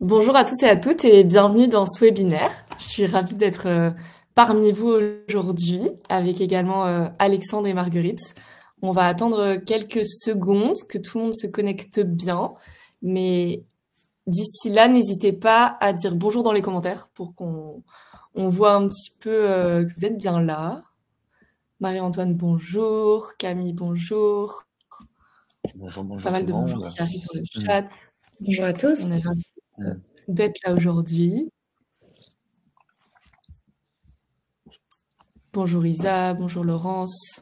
Bonjour à tous et à toutes et bienvenue dans ce webinaire. Je suis ravie d'être parmi vous aujourd'hui avec également Alexandre et Marguerite. On va attendre quelques secondes que tout le monde se connecte bien, mais d'ici là, n'hésitez pas à dire bonjour dans les commentaires pour qu'on voit un petit peu que vous êtes bien là. Marie-Antoine, bonjour. Camille, bonjour. Bonjour, bonjour Pas mal tout de le bonjours monde. qui arrivent dans le chat. Bonjour à On tous. est ravis Mm. d'être là aujourd'hui. Bonjour Isa, bonjour Laurence.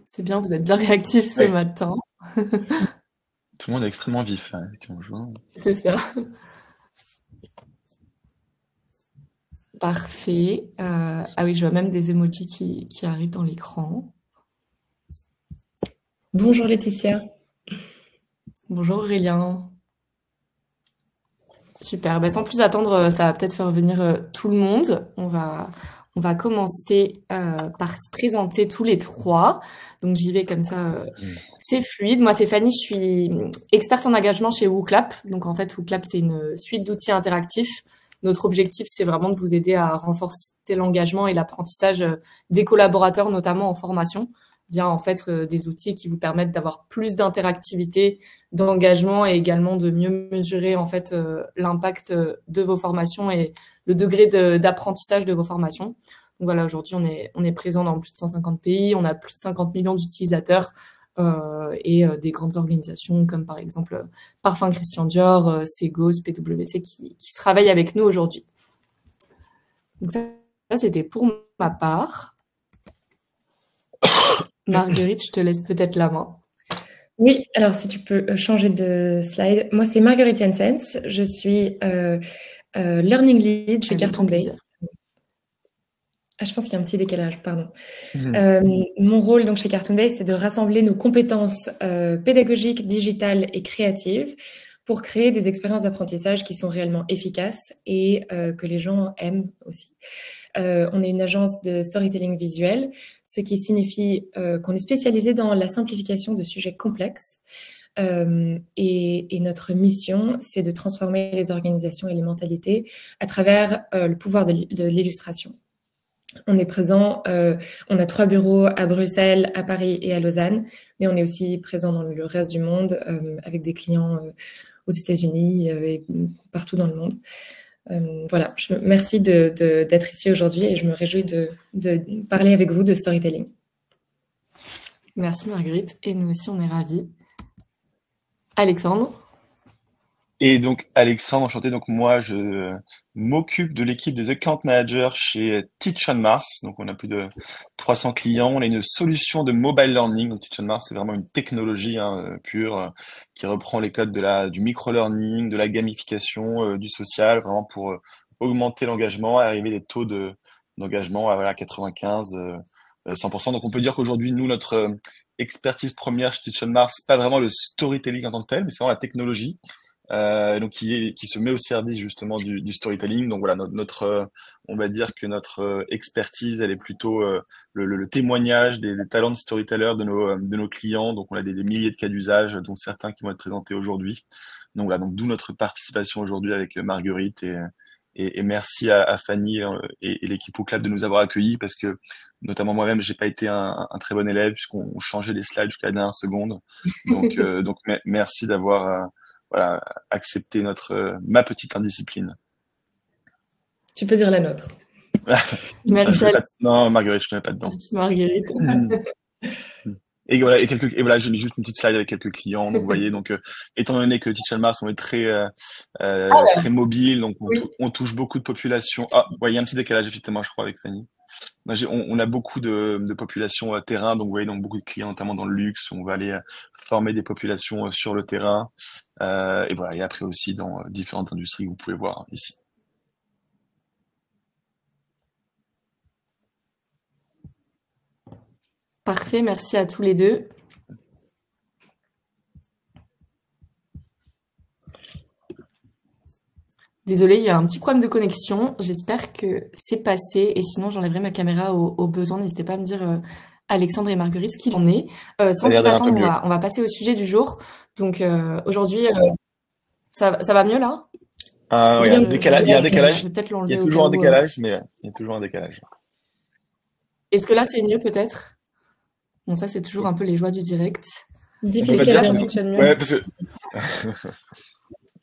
C'est bien, vous êtes bien réactifs ce Ouais. matin. Tout le monde est extrêmement vif, hein, avec bonjour. C'est ça. Parfait. Ah oui, je vois même des emojis qui arrivent dans l'écran. Bonjour Laetitia. Bonjour Aurélien. Super. Sans plus attendre, ça va peut-être faire venir tout le monde. On va commencer par se présenter tous les trois. Donc j'y vais comme ça. C'est fluide. Moi, c'est Fanny. Je suis experte en engagement chez WooClap. Donc en fait, WooClap, c'est une suite d'outils interactifs. Notre objectif, c'est vraiment de vous aider à renforcer l'engagement et l'apprentissage des collaborateurs, notamment en formation, via en fait des outils qui vous permettent d'avoir plus d'interactivité, d'engagement et également de mieux mesurer en fait l'impact de vos formations et le degré d'apprentissage de vos formations. Donc voilà, aujourd'hui on est présent dans plus de 150 pays, on a plus de 50 millions d'utilisateurs et des grandes organisations comme par exemple Parfum Christian Dior, Segos, PwC qui travaillent avec nous aujourd'hui. Donc ça c'était pour ma part. Marguerite, je te laisse peut-être la main. Oui, alors si tu peux changer de slide. Moi, c'est Marguerite Jensens. Je suis Learning Lead chez Cartoonbase. Je pense qu'il y a un petit décalage, pardon. Mon rôle donc chez Cartoonbase, c'est de rassembler nos compétences pédagogiques, digitales et créatives pour créer des expériences d'apprentissage qui sont réellement efficaces et que les gens aiment aussi. On est une agence de storytelling visuel, ce qui signifie qu'on est spécialisé dans la simplification de sujets complexes. Et notre mission, c'est de transformer les organisations et les mentalités à travers le pouvoir de l'illustration. On est présent, on a 3 bureaux à Bruxelles, à Paris et à Lausanne, mais on est aussi présent dans le reste du monde avec des clients aux États-Unis et partout dans le monde. Voilà, merci d'être ici aujourd'hui et je me réjouis de parler avec vous de storytelling. Merci Marguerite, et nous aussi on est ravis. Alexandre. Et donc Alexandre, enchanté. Donc moi, je m'occupe de l'équipe des account managers chez Teach on Mars. Donc on a plus de 300 clients. On a une solution de mobile learning. Donc Teach on Mars, c'est vraiment une technologie pure qui reprend les codes du micro-learning, de la gamification, du social, vraiment pour augmenter l'engagement et arriver des taux d'engagement à 95, 100%. Donc on peut dire qu'aujourd'hui, nous, notre expertise première chez Teach on Mars, c'est pas vraiment le storytelling en tant que tel, mais c'est vraiment la technologie. Donc qui se met au service justement du storytelling. Donc voilà, on va dire que notre expertise, elle est plutôt le témoignage des talents de storytellers de nos clients. Donc on a des milliers de cas d'usage, dont certains qui vont être présentés aujourd'hui. Donc voilà, donc d'où notre participation aujourd'hui avec Marguerite et merci à Fanny et l'équipe WooClap de nous avoir accueillis parce que notamment moi-même j'ai pas été un très bon élève puisqu'on changeait les slides jusqu'à la dernière seconde. Donc merci d'avoir voilà, accepter ma petite indiscipline. Tu peux dire la nôtre. Merci. Non, Marguerite, je ne te mets pas dedans. Merci Marguerite. Et voilà, j'ai mis juste une petite slide avec quelques clients. Donc, vous voyez, étant donné que Teach on Mars, on est très mobile, donc on touche beaucoup de populations. Ah, ouais, il y a un petit décalage, effectivement, je crois, avec Fanny. On a beaucoup de populations terrain, donc vous voyez, donc beaucoup de clients, notamment dans le luxe. On va aller former des populations sur le terrain. Et voilà, et après aussi dans différentes industries que vous pouvez voir ici. Parfait, merci à tous les deux. Désolée, il y a un petit problème de connexion. J'espère que c'est passé. Et sinon, j'enlèverai ma caméra au besoin. N'hésitez pas à me dire, Alexandre et Marguerite, ce qu'il en est. Sans plus attendre, on va passer au sujet du jour. Donc aujourd'hui, Ça va mieux là? Oui, il y a un décalage. Il y a un décalage. Je vais peut-être Il y l'enlever a au toujours cas un où, décalage, mais il y a toujours un décalage. Est-ce que là, c'est mieux peut-être? Bon, ça, c'est toujours un peu les joies du direct. Difficile Est-ce que là, à ça dire. fonctionne mieux? Ouais, parce que...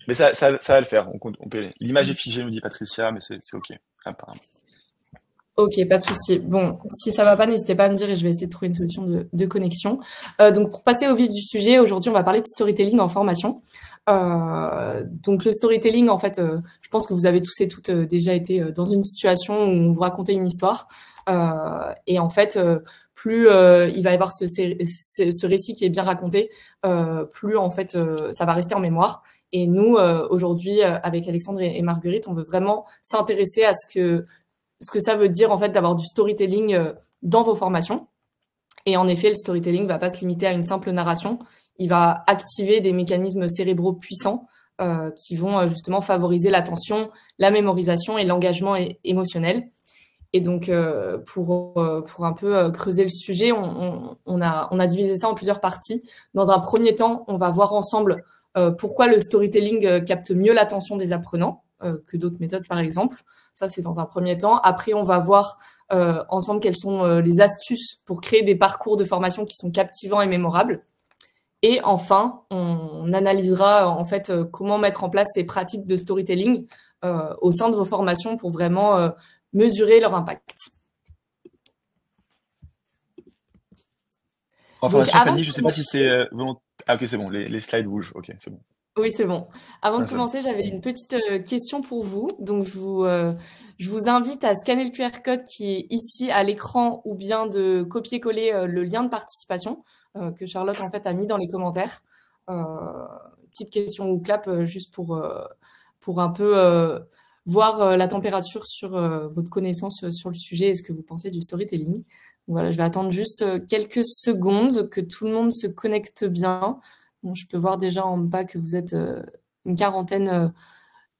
Mais ça va le faire. On peut... L'image est figée, nous dit Patricia, mais c'est OK, apparemment. Ok, pas de souci. Bon, si ça va pas, n'hésitez pas à me dire et je vais essayer de trouver une solution de connexion. Donc, pour passer au vif du sujet, aujourd'hui, on va parler de storytelling en formation. Donc, le storytelling, en fait, je pense que vous avez tous et toutes déjà été dans une situation où on vous racontait une histoire. Et en fait, plus il va y avoir ce récit qui est bien raconté, plus en fait, ça va rester en mémoire. Et nous, aujourd'hui, avec Alexandre et Marguerite, on veut vraiment s'intéresser à ce que ça veut dire en fait d'avoir du storytelling dans vos formations. Et en effet, le storytelling ne va pas se limiter à une simple narration. Il va activer des mécanismes cérébraux puissants qui vont justement favoriser l'attention, la mémorisation et l'engagement émotionnel. Et donc, pour un peu creuser le sujet, on a divisé ça en plusieurs parties. Dans un premier temps, on va voir ensemble pourquoi le storytelling capte mieux l'attention des apprenants que d'autres méthodes, par exemple. Ça, c'est dans un premier temps. Après, on va voir ensemble quelles sont les astuces pour créer des parcours de formation qui sont captivants et mémorables. Et enfin, on analysera en fait comment mettre en place ces pratiques de storytelling au sein de vos formations pour vraiment mesurer leur impact. En formation, Fanny, je ne sais pas si c'est volontaire. Ah, ok, c'est bon, les slides bougent. Ok, c'est bon. Oui, c'est bon. Avant de commencer, j'avais une petite question pour vous. Donc, je vous invite à scanner le QR code qui est ici à l'écran ou bien de copier-coller le lien de participation que Charlotte, en fait, a mis dans les commentaires. Petite question ou clap juste pour un peu voir la température sur votre connaissance sur le sujet et ce que vous pensez du storytelling. Voilà, je vais attendre juste quelques secondes que tout le monde se connecte bien. Bon, je peux voir déjà en bas que vous êtes une quarantaine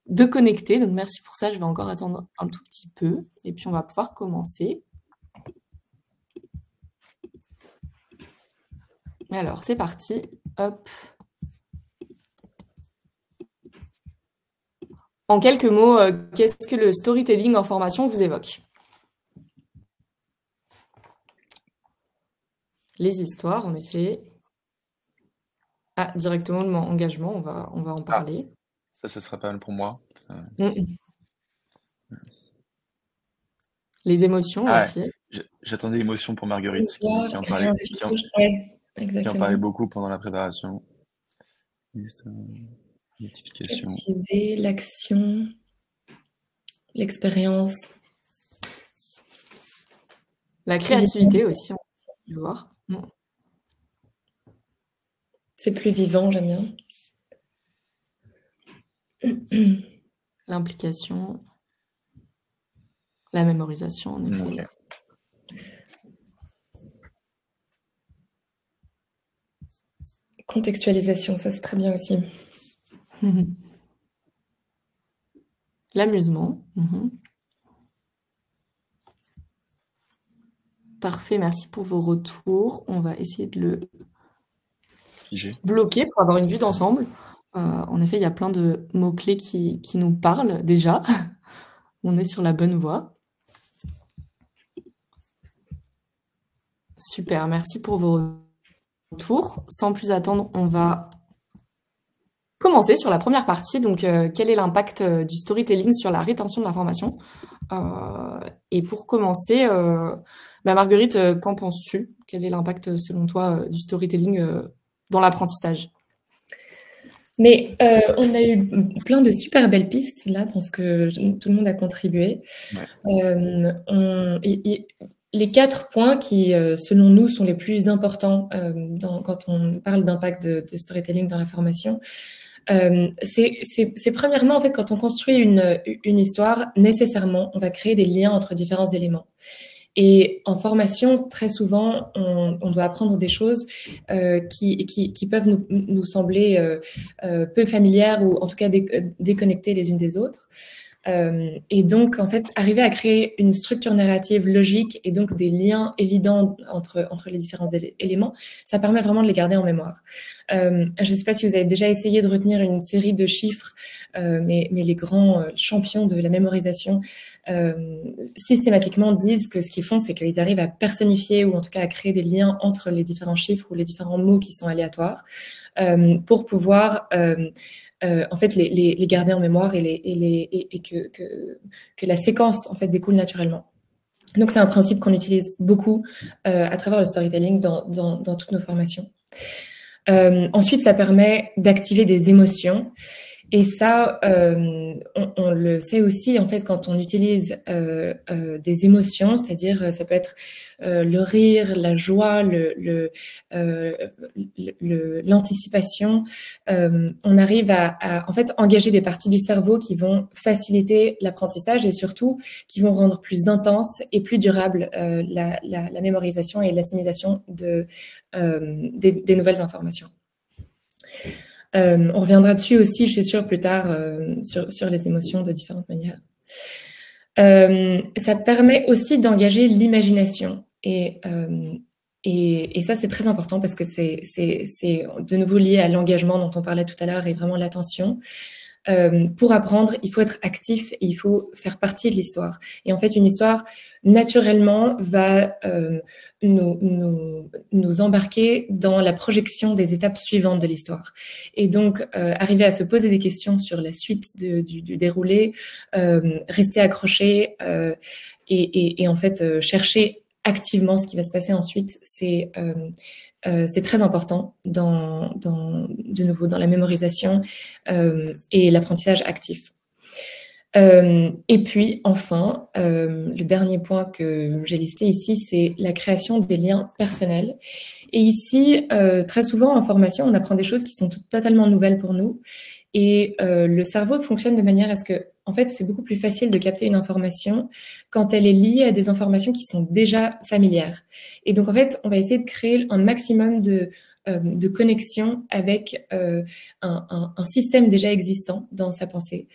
de connectés. Donc, merci pour ça. Je vais encore attendre un tout petit peu. Et puis, on va pouvoir commencer. Alors, c'est parti. Hop. En quelques mots, qu'est-ce que le storytelling en formation vous évoque? Les histoires, en effet. Ah, directement le mot engagement, on va en parler. Ça sera pas mal pour moi. Les émotions aussi. J'attendais l'émotion pour Marguerite qui en parlait beaucoup pendant la préparation. Notification. Activer l'action, l'expérience. La créativité aussi, on peut voir. C'est plus vivant, j'aime bien. L'implication, la mémorisation, en effet. Okay. Contextualisation, ça c'est très bien aussi. L'amusement. Parfait, merci pour vos retours. On va essayer de le bloquer pour avoir une vue d'ensemble. En effet, il y a plein de mots-clés qui nous parlent déjà. On est sur la bonne voie. Super, merci pour vos retours. Sans plus attendre, on va commencer sur la première partie. Donc, quel est l'impact du storytelling sur la rétention de l'information? Et pour commencer, Marguerite, qu'en penses-tu? Quel est l'impact, selon toi, du storytelling dans l'apprentissage? Mais on a eu plein de super belles pistes là dans ce que tout le monde a contribué. Ouais. Les 4 points qui, selon nous, sont les plus importants quand on parle d'impact de storytelling dans la formation, c'est premièrement, en fait, quand on construit une histoire, nécessairement, on va créer des liens entre différents éléments. Et en formation, très souvent, on doit apprendre des choses qui peuvent nous sembler peu familières ou en tout cas déconnectées les unes des autres. Et donc, en fait, arriver à créer une structure narrative logique et donc des liens évidents entre les différents éléments, ça permet vraiment de les garder en mémoire. Je ne sais pas si vous avez déjà essayé de retenir une série de chiffres, mais les grands champions de la mémorisation systématiquement disent que ce qu'ils font, c'est qu'ils arrivent à personnifier ou en tout cas à créer des liens entre les différents chiffres ou les différents mots qui sont aléatoires pour pouvoir en fait les garder en mémoire et que la séquence en fait découle naturellement. Donc c'est un principe qu'on utilise beaucoup à travers le storytelling dans toutes nos formations. Ensuite, ça permet d'activer des émotions. Et ça, on le sait aussi, en fait, quand on utilise des émotions, c'est-à-dire ça peut être le rire, la joie, l'anticipation, on arrive à en fait engager des parties du cerveau qui vont faciliter l'apprentissage et surtout qui vont rendre plus intense et plus durable la mémorisation et l'assimilation des nouvelles informations. On reviendra dessus aussi, je suis sûre, plus tard sur les émotions de différentes manières. Ça permet aussi d'engager l'imagination. Et ça, c'est très important parce que c'est de nouveau lié à l'engagement dont on parlait tout à l'heure et vraiment l'attention. Pour apprendre, il faut être actif et il faut faire partie de l'histoire. Et en fait, une histoire, naturellement, va nous embarquer dans la projection des étapes suivantes de l'histoire. Et donc, arriver à se poser des questions sur la suite du déroulé, rester accroché et en fait, chercher activement ce qui va se passer ensuite, c'est très important de nouveau dans la mémorisation et l'apprentissage actif. Et puis, enfin, le dernier point que j'ai listé ici, c'est la création des liens personnels. Et ici, très souvent en formation, on apprend des choses qui sont totalement nouvelles pour nous. Et le cerveau fonctionne de manière à ce que, en fait, c'est beaucoup plus facile de capter une information quand elle est liée à des informations qui sont déjà familières. Et donc, en fait, on va essayer de créer un maximum de connexion avec un système déjà existant dans sa pensée.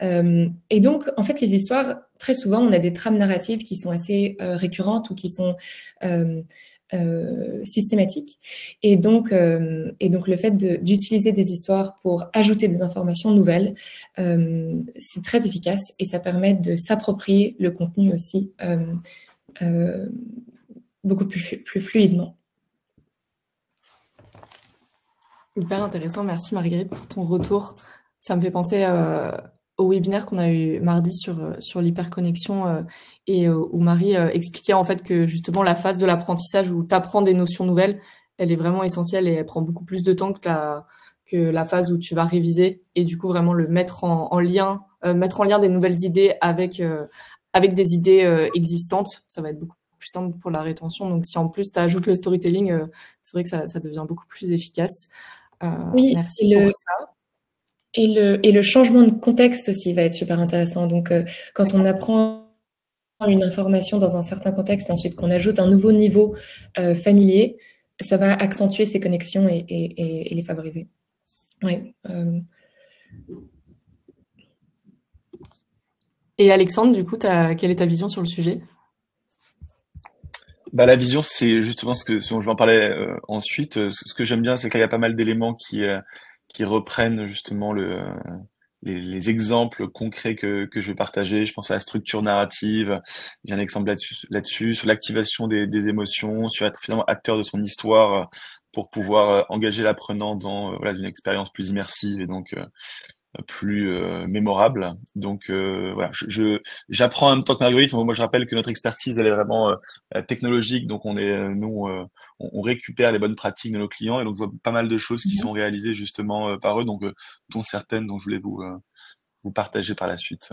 Et donc, en fait, les histoires, très souvent, on a des trames narratives qui sont assez récurrentes ou qui sont systématiques. Et donc le fait d'utiliser des histoires pour ajouter des informations nouvelles, c'est très efficace et ça permet de s'approprier le contenu aussi beaucoup plus fluidement. Hyper intéressant, merci Marguerite pour ton retour. Ça me fait penser au webinaire qu'on a eu mardi sur l'hyperconnexion et où Marie expliquait en fait que justement la phase de l'apprentissage où tu apprends des notions nouvelles, elle est vraiment essentielle et elle prend beaucoup plus de temps que la phase où tu vas réviser et du coup vraiment le mettre en lien des nouvelles idées avec des idées existantes, ça va être beaucoup plus simple pour la rétention. Donc si en plus tu ajoutes le storytelling, c'est vrai que ça devient beaucoup plus efficace. Oui, merci pour ça. Et le changement de contexte aussi va être super intéressant. Donc, quand on apprend une information dans un certain contexte et ensuite qu'on ajoute un nouveau niveau familier, ça va accentuer ces connexions et les favoriser. Oui. Et Alexandre, du coup, quelle est ta vision sur le sujet ? La vision, c'est justement ce dont je vais en parler ensuite. Ce que j'aime bien, c'est qu'il y a pas mal d'éléments qui reprennent justement les exemples concrets que je vais partager. Je pense à la structure narrative, il y a un exemple là-dessus, sur l'activation des émotions, sur être finalement acteur de son histoire pour pouvoir engager l'apprenant dans une expérience plus immersive et donc plus mémorable. Donc voilà, j'apprends en même temps que Marguerite. Moi, je rappelle que notre expertise, elle est vraiment technologique. Donc on récupère les bonnes pratiques de nos clients et donc je vois pas mal de choses qui sont réalisées justement par eux, donc dont certaines dont je voulais vous partager par la suite.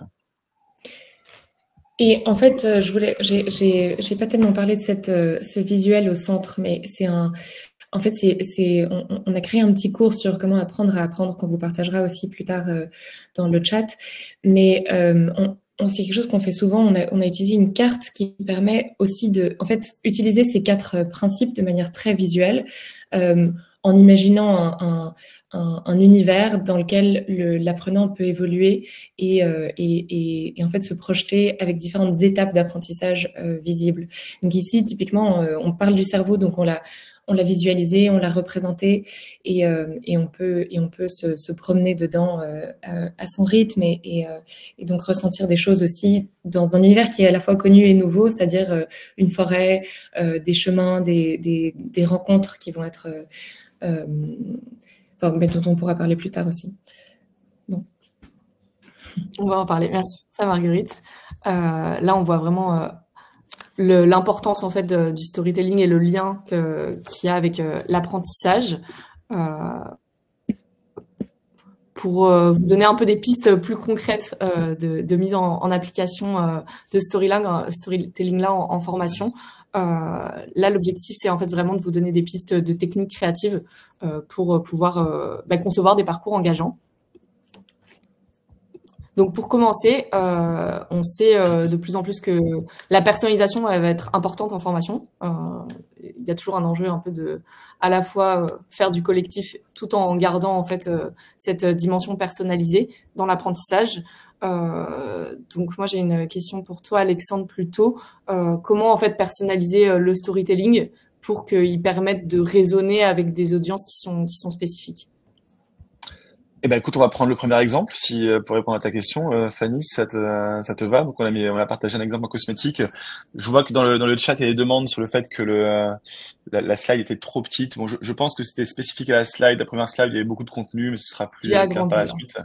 Et en fait, j'ai pas tellement parlé de ce visuel au centre, mais en fait, on a créé un petit cours sur comment apprendre à apprendre qu'on vous partagera aussi plus tard dans le chat. Mais c'est quelque chose qu'on fait souvent. On a utilisé une carte qui permet aussi de, en fait, utiliser ces 4 principes de manière très visuelle, en imaginant un univers dans lequel l'apprenant peut évoluer et en fait se projeter avec différentes étapes d'apprentissage visibles. Donc ici, typiquement, on parle du cerveau, donc on l'a visualisé, on l'a représenté et on peut se promener dedans à son rythme et donc ressentir des choses aussi dans un univers qui est à la fois connu et nouveau, c'est-à-dire une forêt, des chemins, des rencontres qui vont être mais dont on pourra parler plus tard aussi. Bon. On va en parler. Merci pour ça, Marguerite. Là, on voit vraiment l'importance en fait du storytelling et le lien qu'il y a avec l'apprentissage. Pour vous donner un peu des pistes plus concrètes de mise en application de storytelling là en formation. Là, l'objectif, c'est en fait vraiment de vous donner des pistes de techniques créatives pour pouvoir concevoir des parcours engageants. Donc, pour commencer, on sait de plus en plus que la personnalisation elle va être importante en formation. Il y a toujours un enjeu un peu de, à la fois faire du collectif tout en gardant en fait cette dimension personnalisée dans l'apprentissage. Donc, moi, j'ai une question pour toi, Alexandre, plutôt. Comment en fait personnaliser le storytelling pour qu'il permette de raisonner avec des audiences qui sont spécifiques? Eh ben, écoute, on va prendre le premier exemple, si pour répondre à ta question, Fanny, ça te va? Donc on a partagé un exemple en cosmétique. Je vois que dans le chat il y a des demandes sur le fait que la slide était trop petite. Bon, je pense que c'était spécifique à la slide. La première slide, il y avait beaucoup de contenu, mais ce sera plus J'ai clair par agrandi la là. suite.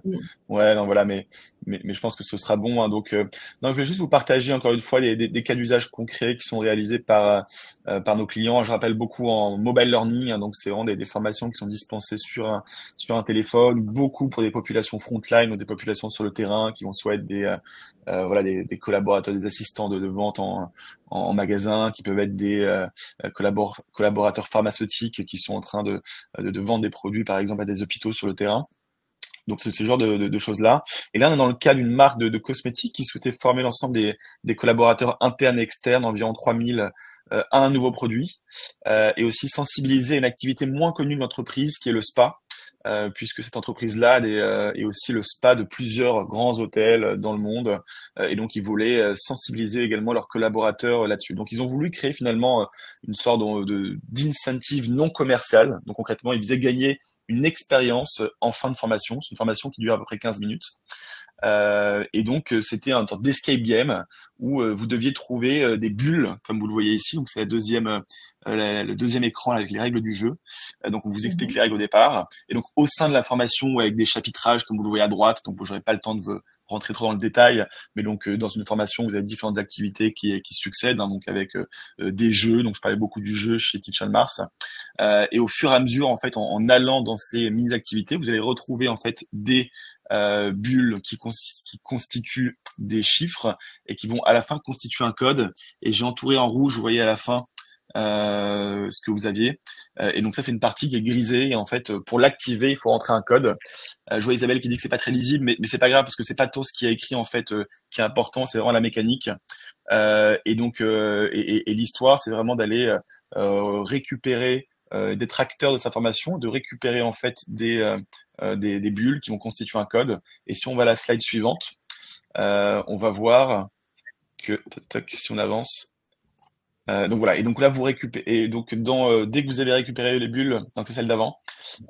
Ouais, non, voilà, mais je pense que ce sera bon, hein. Donc non, je voulais juste vous partager encore une fois des cas d'usage concrets qui sont réalisés par nos clients. Je rappelle beaucoup en mobile learning, hein, donc c'est vraiment des formations qui sont dispensées sur un téléphone, beaucoup pour des populations frontline ou des populations sur le terrain qui vont soit être des collaborateurs, des assistants de vente en magasin, qui peuvent être des collaborateurs pharmaceutiques qui sont en train de vendre des produits, par exemple, à des hôpitaux sur le terrain. Donc c'est ce genre de choses-là. Et là, on est dans le cas d'une marque de cosmétiques qui souhaitait former l'ensemble des collaborateurs internes et externes, environ 3000, à un nouveau produit, et aussi sensibiliser à une activité moins connue de l'entreprise, qui est le spa. Puisque cette entreprise-là est aussi le spa de plusieurs grands hôtels dans le monde, et donc ils voulaient sensibiliser également leurs collaborateurs là-dessus. Donc ils ont voulu créer finalement une sorte d'incentive non commerciale. Donc concrètement, ils faisaient gagner une expérience en fin de formation. C'est une formation qui dure à peu près 15 minutes. Et donc c'était un sorte d'escape game où vous deviez trouver des bulles, comme vous le voyez ici. Donc c'est le deuxième écran avec les règles du jeu. Donc on vous explique les règles au départ. Et donc au sein de la formation, avec des chapitrages, comme vous le voyez à droite, donc j'aurai pas le temps de vous rentrer trop dans le détail, mais donc dans une formation, vous avez différentes activités qui succèdent, hein, donc avec des jeux. Donc je parlais beaucoup du jeu chez Teach on Mars. Et au fur et à mesure, en fait, en allant dans ces mini-activités, vous allez retrouver en fait des bulles qui constituent des chiffres et qui vont à la fin constituer un code. Et j'ai entouré en rouge, vous voyez à la fin, ce que vous aviez. Et donc ça, c'est une partie qui est grisée. Et en fait, pour l'activer, il faut rentrer un code. Je vois Isabelle qui dit que c'est pas très lisible, mais c'est pas grave parce que c'est pas tout ce qui est écrit en fait qui est important. C'est vraiment la mécanique. Et donc et l'histoire, c'est vraiment d'aller récupérer d'être acteur de sa formation, de récupérer en fait des bulles qui vont constituer un code. Et si on va à la slide suivante, on va voir que si on avance. Donc voilà. Et donc là vous récupérez. Et donc dès que vous avez récupéré les bulles, donc c'est celle d'avant.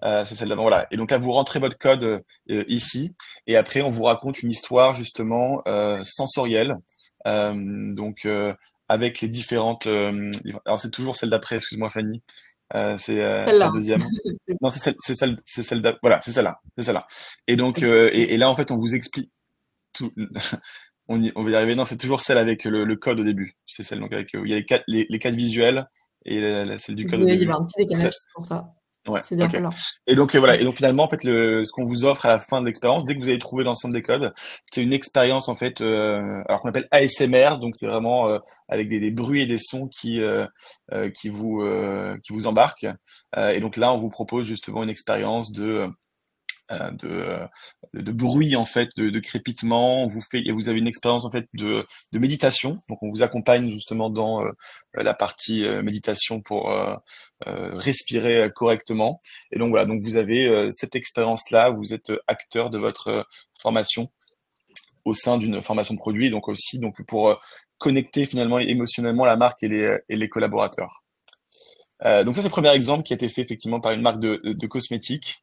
Voilà. Et donc là vous rentrez votre code ici. Et après on vous raconte une histoire justement sensorielle. Avec les différentes. Alors c'est toujours celle d'après. Excuse-moi Fanny. C'est Celle-là. la deuxième. Non, c'est celle voilà, c'est celle-là, c'est celle-là. Et donc, et là, en fait, on vous explique tout. On va y arriver. Non, c'est toujours celle avec le code au début. C'est celle donc avec, il y a les quatre visuels et celle du code au Il y début. avait un petit décalage, c'est pour ça. Ouais, C'est bien ok. celle-là. Et donc voilà. Et donc finalement, en fait, ce qu'on vous offre à la fin de l'expérience, dès que vous avez trouvé l'ensemble des codes, c'est une expérience en fait, alors qu'on appelle ASMR. Donc c'est vraiment avec des bruits et des sons qui vous embarquent. Et donc là, on vous propose justement une expérience de bruit en fait, de crépitement. Vous avez une expérience en fait de méditation. Donc on vous accompagne justement dans la partie méditation pour respirer correctement. Et donc voilà, donc vous avez cette expérience-là. Vous êtes acteur de votre formation au sein d'une formation de produit, donc aussi donc pour connecter finalement émotionnellement la marque et les collaborateurs. Donc ça, c'est le premier exemple qui a été fait effectivement par une marque de cosmétiques.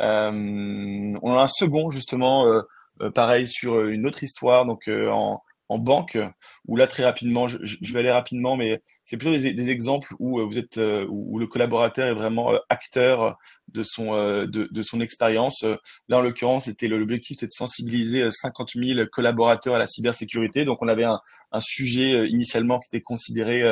On a un second justement, pareil sur une autre histoire, donc en banque, où là très rapidement, je vais aller rapidement, mais c'est plutôt des exemples où vous êtes, où le collaborateur est vraiment acteur de son expérience. Là, en l'occurrence, l'objectif, c'était de sensibiliser 50 000 collaborateurs à la cybersécurité. Donc, on avait un sujet initialement qui était considéré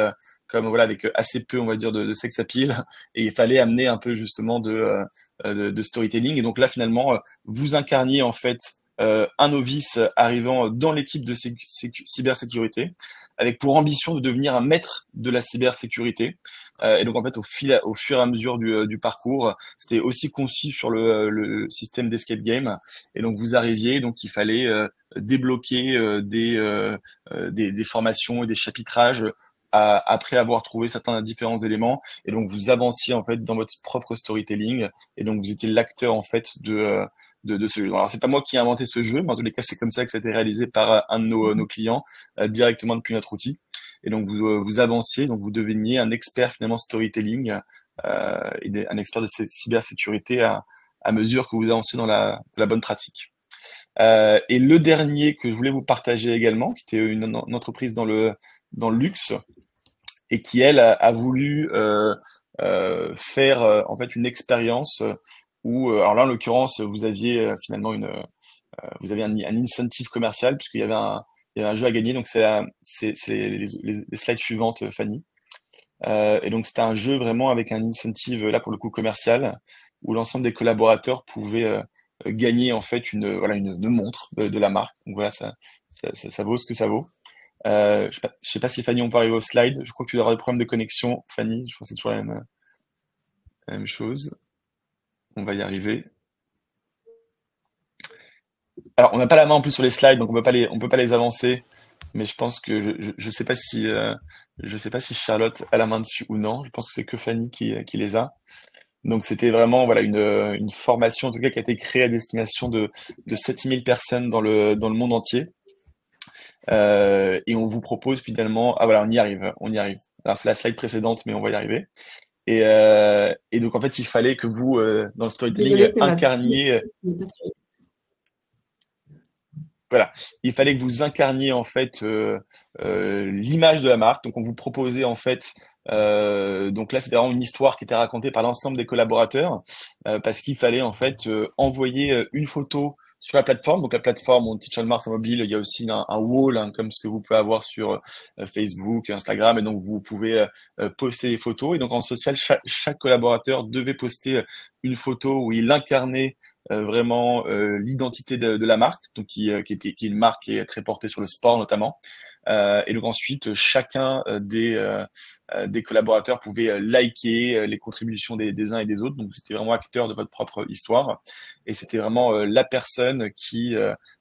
comme voilà avec assez peu on va dire de sex appeal et il fallait amener un peu justement de storytelling et donc là finalement vous incarniez en fait un novice arrivant dans l'équipe de cybersécurité avec pour ambition de devenir un maître de la cybersécurité et donc en fait au fur et à mesure du parcours c'était aussi conçu sur le système d'escape game et donc vous arriviez donc il fallait débloquer des formations et des chapitrages après avoir trouvé certains différents éléments et donc vous avanciez en fait dans votre propre storytelling et donc vous étiez l'acteur en fait de ce jeu. Alors c'est pas moi qui ai inventé ce jeu, mais en tous les cas c'est comme ça que ça a été réalisé par un de nos clients directement depuis notre outil. Et donc vous avanciez, donc vous deveniez un expert finalement storytelling et un expert de cybersécurité à mesure que vous avancez dans la bonne pratique. Et le dernier que je voulais vous partager également, qui était une entreprise dans le luxe et qui elle a voulu faire en fait une expérience où alors là en l'occurrence vous aviez finalement vous avez un incentive commercial puisqu'il y avait un jeu à gagner donc c'est les slides suivantes Fanny. Et donc c'était un jeu vraiment avec un incentive là pour le coup commercial où l'ensemble des collaborateurs pouvaient gagner en fait une montre de la marque. Donc voilà, ça vaut ce que ça vaut. Je sais pas si Fanny on peut arriver au slide. Je crois que tu dois avoir des problèmes de connexion, Fanny. Je pense que c'est toujours la même chose. On va y arriver. Alors on n'a pas la main en plus sur les slides, donc on peut pas les avancer. Mais je pense que je sais pas si Charlotte a la main dessus ou non. Je pense que c'est que Fanny qui les a. Donc c'était vraiment voilà une formation en tout cas qui a été créée à destination de 7000 personnes dans le monde entier. Et on vous propose finalement ah voilà on y arrive. Alors c'est la slide précédente mais on va y arriver. Et donc en fait il fallait que vous dans le storytelling Désolée, c'est ma incarniez voilà, il fallait que vous incarniez en fait l'image de la marque. Donc on vous proposait en fait, donc là c'était vraiment une histoire qui était racontée par l'ensemble des collaborateurs parce qu'il fallait en fait envoyer une photo sur la plateforme. Donc la plateforme Teach on Mars mobile, il y a aussi un wall hein, comme ce que vous pouvez avoir sur Facebook, Instagram, et donc vous pouvez poster des photos. Et donc en social, chaque collaborateur devait poster une photo où il incarnait vraiment l'identité de la marque, donc qui est une marque qui est très portée sur le sport notamment. Et donc ensuite, chacun des collaborateurs pouvait liker les contributions des uns et des autres. Donc c'était vraiment acteur de votre propre histoire. Et c'était vraiment la personne qui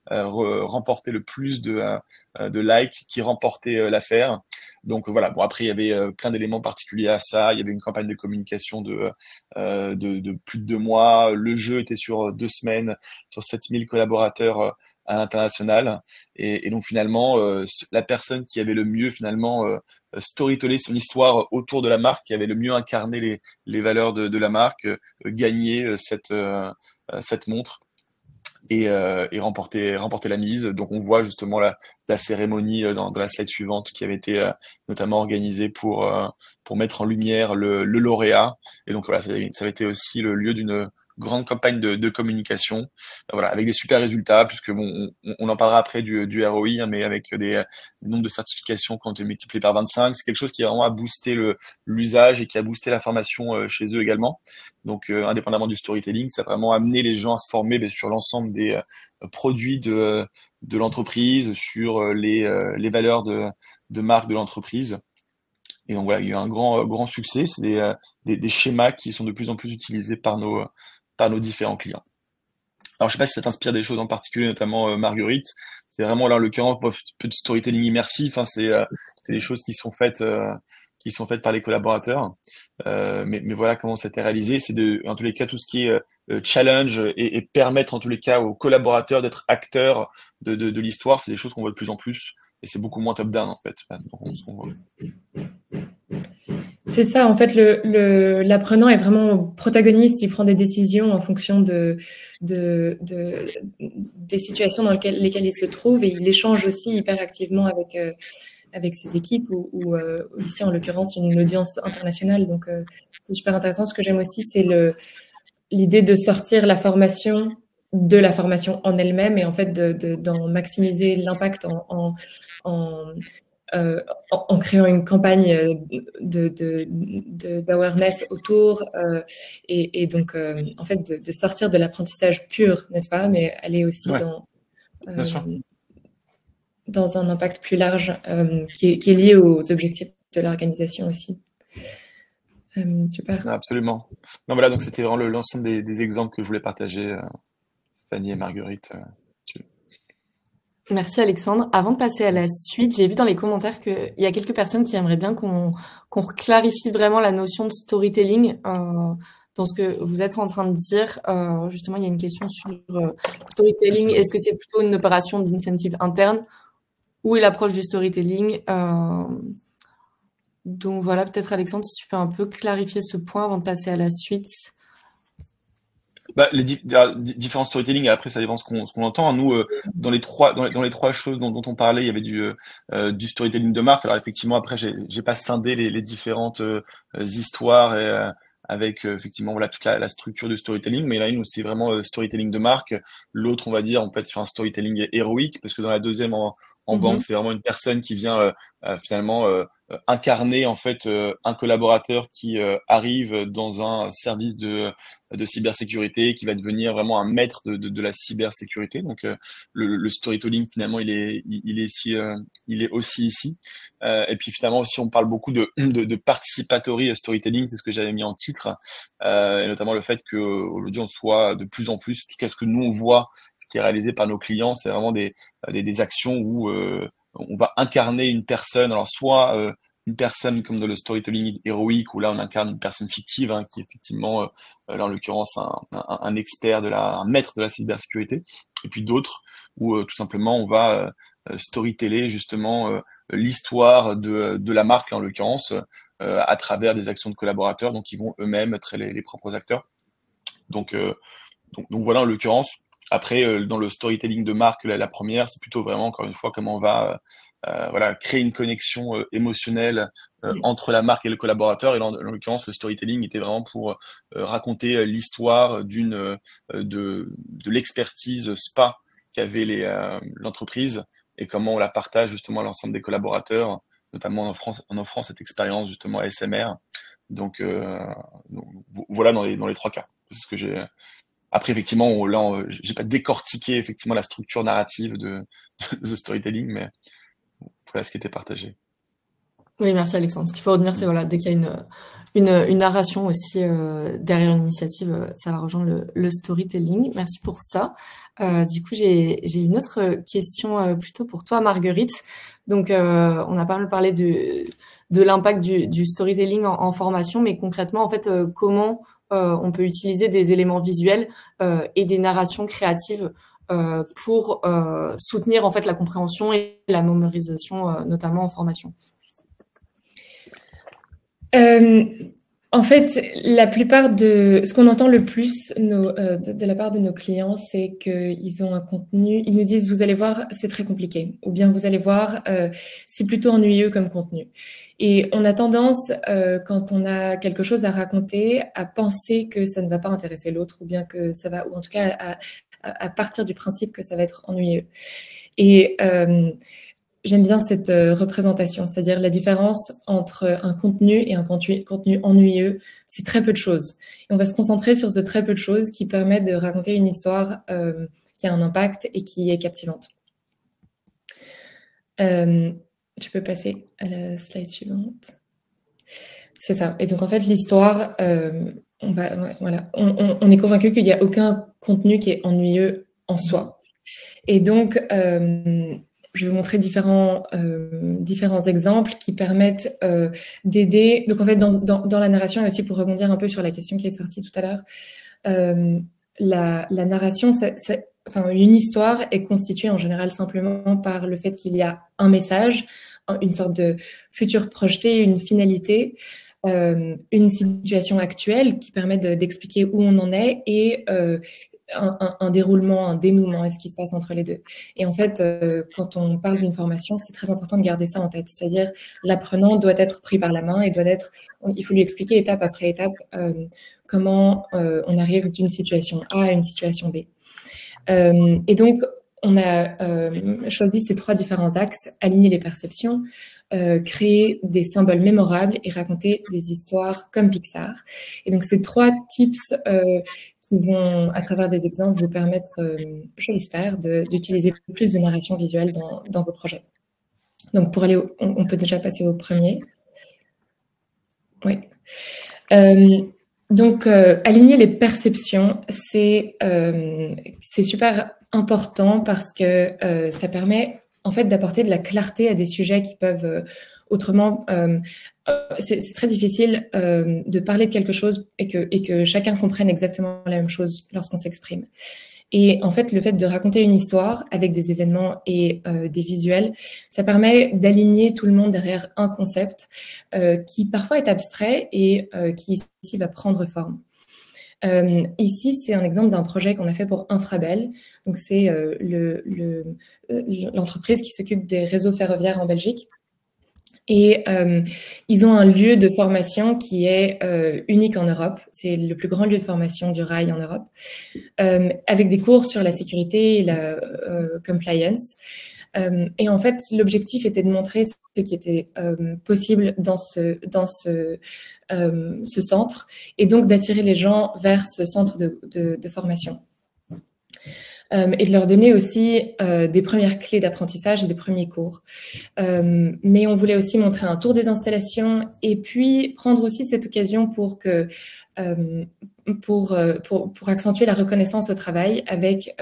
remportait le plus de likes, qui remportait l'affaire. Donc voilà. Bon après il y avait plein d'éléments particuliers à ça. Il y avait une campagne de communication de plus de 2 mois. Le jeu était sur 2 semaines, sur 7000 collaborateurs à l'international. Et donc finalement, la personne qui avait le mieux finalement storytellé son histoire autour de la marque, qui avait le mieux incarné les valeurs de la marque, gagnait cette montre et remporter la mise. Donc on voit justement la cérémonie dans la slide suivante qui avait été notamment organisée pour mettre en lumière le lauréat. Et donc voilà, ça avait été aussi le lieu d'une grande campagne de communication, voilà, avec des super résultats, puisque bon, on en parlera après du ROI, hein, mais avec des nombres de certifications qui ont été multipliés par 25, c'est quelque chose qui a vraiment boosté l'usage et qui a boosté la formation chez eux également. Donc, indépendamment du storytelling, ça a vraiment amené les gens à se former sur l'ensemble des produits de l'entreprise, sur les valeurs de marque de l'entreprise. Et donc voilà, il y a eu un grand succès. C'est des schémas qui sont de plus en plus utilisés par nos différents clients. Alors, je sais pas si ça t'inspire des choses en particulier, notamment Marguerite. C'est vraiment là, en l'occurrence, un peu de storytelling immersif. Hein, c'est des choses qui sont faites par les collaborateurs. Mais voilà comment ça a été réalisé. C'est en tous les cas, tout ce qui est challenge et permettre en tous les cas aux collaborateurs d'être acteurs de l'histoire. C'est des choses qu'on voit de plus en plus. Et c'est beaucoup moins top-down, en fait. Ce qu'on voit. C'est ça, en fait, l'apprenant est vraiment protagoniste, il prend des décisions en fonction des situations dans lesquelles il se trouve et il échange aussi hyper activement avec ses équipes ou ici, en l'occurrence, une audience internationale. Donc, c'est super intéressant. Ce que j'aime aussi, c'est l'idée de sortir la formation de la formation en elle-même et en fait d'en maximiser l'impact en créant une campagne d'awareness autour et donc en fait de sortir de l'apprentissage pur, n'est-ce pas, mais aller aussi Ouais, bien sûr. dans un impact plus large qui est lié aux objectifs de l'organisation aussi. Super. Absolument. Non, voilà, donc c'était vraiment l'ensemble des exemples que je voulais partager, Fanny et Marguerite. Merci Alexandre. Avant de passer à la suite, j'ai vu dans les commentaires qu'il y a quelques personnes qui aimeraient bien qu'on clarifie vraiment la notion de storytelling dans ce que vous êtes en train de dire. Justement, il y a une question sur storytelling. Est-ce que c'est plutôt une opération d'incentive interne ou est l'approche du storytelling Donc voilà, peut-être Alexandre, si tu peux un peu clarifier ce point avant de passer à la suite. Bah, différents storytelling, et après ça dépend ce qu'on entend. Nous, dans les trois choses dont on parlait, il y avait du storytelling de marque. Alors effectivement, après, j'ai pas scindé les différentes histoires et avec effectivement voilà toute la structure du storytelling. Mais là, une, c'est vraiment storytelling de marque. L'autre, on va dire, on peut être sur un storytelling héroïque, parce que dans la deuxième en banque, c'est vraiment une personne qui vient finalement incarner en fait un collaborateur qui arrive dans un service de cybersécurité, qui va devenir vraiment un maître de la cybersécurité. Donc le storytelling finalement il est aussi ici. Et puis finalement aussi on parle beaucoup de participatory storytelling, c'est ce que j'avais mis en titre, et notamment le fait que aujourd'hui on soit de plus en plus, en tout cas ce que nous on voit, ce qui est réalisé par nos clients, c'est vraiment des actions où on va incarner une personne, alors soit une personne comme dans le storytelling héroïque où là on incarne une personne fictive hein, qui est effectivement là en l'occurrence un expert un maître de la cybersécurité, et puis d'autres où tout simplement on va storyteller justement l'histoire de la marque là, en l'occurrence à travers des actions de collaborateurs donc ils vont eux-mêmes être les propres acteurs. Donc, donc voilà en l'occurrence. Après, dans le storytelling de marque, la première, c'est plutôt vraiment, encore une fois, comment on va voilà, créer une connexion émotionnelle entre la marque et le collaborateur. Et là, en l'occurrence, le storytelling était vraiment pour raconter l'histoire de l'expertise SPA qu'avait l'entreprise et comment on la partage justement à l'ensemble des collaborateurs, notamment en offrant cette expérience justement ASMR. Donc, voilà dans les trois cas. C'est ce que j'ai. Après, effectivement, là, j'ai pas décortiqué effectivement la structure narrative de The Storytelling, mais voilà ce qui était partagé. Oui, merci Alexandre. Ce qu'il faut retenir, c'est voilà, dès qu'il y a une narration aussi derrière une initiative, ça va rejoindre le storytelling. Merci pour ça. Du coup, j'ai une autre question plutôt pour toi, Marguerite. Donc, on a pas mal parlé de l'impact du storytelling en formation, mais concrètement, en fait, comment on peut utiliser des éléments visuels et des narrations créatives pour soutenir en fait la compréhension et la mémorisation, notamment en formation. En fait, la plupart de ce qu'on entend le plus de la part de nos clients, c'est qu'ils ont un contenu, ils nous disent, vous allez voir, c'est très compliqué, ou bien vous allez voir, c'est plutôt ennuyeux comme contenu. Et on a tendance, quand on a quelque chose à raconter, à penser que ça ne va pas intéresser l'autre, ou bien que ça va, ou en tout cas à partir du principe que ça va être ennuyeux. Et j'aime bien cette représentation, c'est-à-dire la différence entre un contenu et un contenu ennuyeux, c'est très peu de choses. Et on va se concentrer sur ce très peu de choses qui permettent de raconter une histoire qui a un impact et qui est captivante. Tu peux passer à la slide suivante. C'est ça. Et donc, en fait, l'histoire, voilà, on est convaincu qu'il n'y a aucun contenu qui est ennuyeux en soi. Et donc, je vais vous montrer différents exemples qui permettent d'aider. Donc, en fait, dans la narration, et aussi pour rebondir un peu sur la question qui est sortie tout à l'heure, la narration, une histoire est constituée en général simplement par le fait qu'il y a un message, une sorte de futur projeté, une finalité, une situation actuelle qui permet d'expliquer où on en est et un déroulement, un dénouement est ce qui se passe entre les deux. Et en fait, quand on parle d'une formation, c'est très important de garder ça en tête. C'est-à-dire, l'apprenant doit être pris par la main et il faut lui expliquer étape après étape comment on arrive d'une situation A à une situation B. Et donc, on a choisi ces 3 différents axes: aligner les perceptions, créer des symboles mémorables et raconter des histoires comme Pixar. Et donc, ces 3 tips qui vont, à travers des exemples, vous permettre, je l'espère, d'utiliser plus de narration visuelle dans vos projets. Donc, pour aller on peut déjà passer au premier. Oui. Donc, aligner les perceptions, c'est super important parce que ça permet en fait d'apporter de la clarté à des sujets qui peuvent autrement... c'est très difficile de parler de quelque chose et que chacun comprenne exactement la même chose lorsqu'on s'exprime. Et en fait, le fait de raconter une histoire avec des événements et des visuels, ça permet d'aligner tout le monde derrière un concept qui parfois est abstrait et qui ici va prendre forme. Ici, c'est un exemple d'un projet qu'on a fait pour Infrabel. Donc, c'est l'entreprise qui s'occupe des réseaux ferroviaires en Belgique. Et ils ont un lieu de formation qui est unique en Europe. C'est le plus grand lieu de formation du rail en Europe, avec des cours sur la sécurité et la compliance. Et en fait, l'objectif était de montrer ce qui était possible dans ce centre, et donc d'attirer les gens vers ce centre de formation. Et de leur donner aussi des premières clés d'apprentissage et des premiers cours. Mais on voulait aussi montrer un tour des installations et puis prendre aussi cette occasion pour accentuer la reconnaissance au travail avec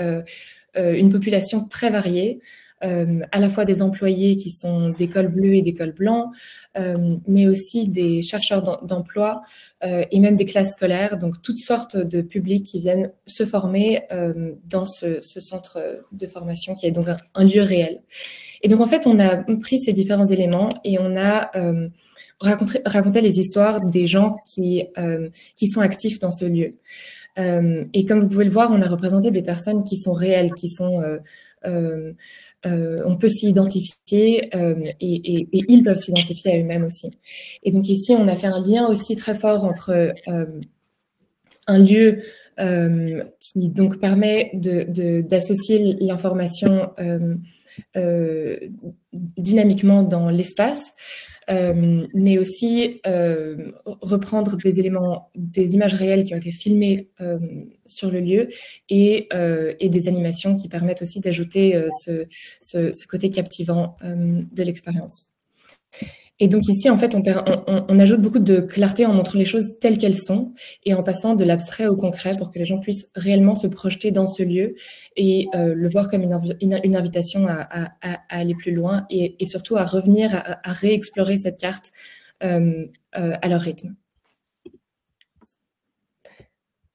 une population très variée, à la fois des employés qui sont d'écoles bleues et d'écoles blancs, mais aussi des chercheurs d'emploi et même des classes scolaires, donc toutes sortes de publics qui viennent se former dans ce centre de formation qui est donc un lieu réel. Et donc en fait, on a pris ces différents éléments et on a raconté les histoires des gens qui sont actifs dans ce lieu. Et comme vous pouvez le voir, on a représenté des personnes qui sont réelles, qui sont... on peut s'y identifier et ils peuvent s'identifier à eux-mêmes aussi. Et donc ici, on a fait un lien aussi très fort entre un lieu qui donc permet d'associer l'information dynamiquement dans l'espace, mais aussi reprendre des éléments, des images réelles qui ont été filmées sur le lieu et des animations qui permettent aussi d'ajouter ce côté captivant de l'expérience. Et donc ici, en fait, on ajoute beaucoup de clarté en montrant les choses telles qu'elles sont et en passant de l'abstrait au concret pour que les gens puissent réellement se projeter dans ce lieu et le voir comme une invitation à aller plus loin et surtout à revenir, à réexplorer cette carte à leur rythme.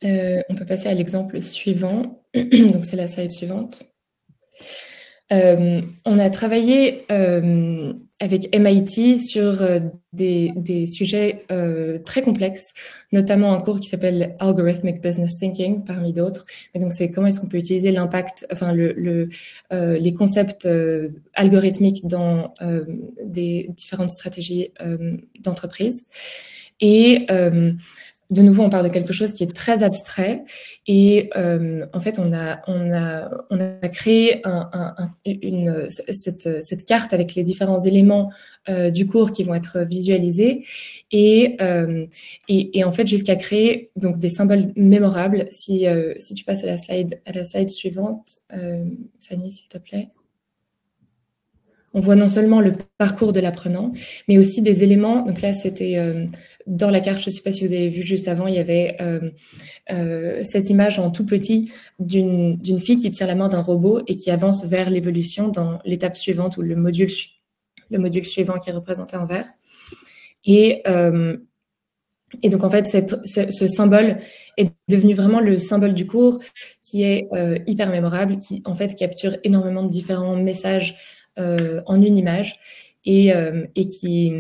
On peut passer à l'exemple suivant. Donc c'est la slide suivante. On a travaillé avec MIT sur des sujets très complexes, notamment un cours qui s'appelle Algorithmic Business Thinking, parmi d'autres. Et donc, c'est comment est-ce qu'on peut utiliser l'impact, enfin les concepts algorithmiques dans des différentes stratégies d'entreprise. Et de nouveau, on parle de quelque chose qui est très abstrait et en fait, on a créé cette carte avec les différents éléments du cours qui vont être visualisés et en fait jusqu'à créer donc des symboles mémorables. Si tu passes à la slide suivante, Fanny, s'il te plaît. on voit non seulement le parcours de l'apprenant, mais aussi des éléments. Donc là, c'était dans la carte, je ne sais pas si vous avez vu juste avant, il y avait cette image en tout petit d'une fille qui tient la main d'un robot et qui avance vers l'évolution dans l'étape suivante ou le module suivant qui est représenté en vert. Et donc, en fait, ce symbole est devenu vraiment le symbole du cours qui est hyper mémorable, qui, en fait, capture énormément de différents messages en une image et qui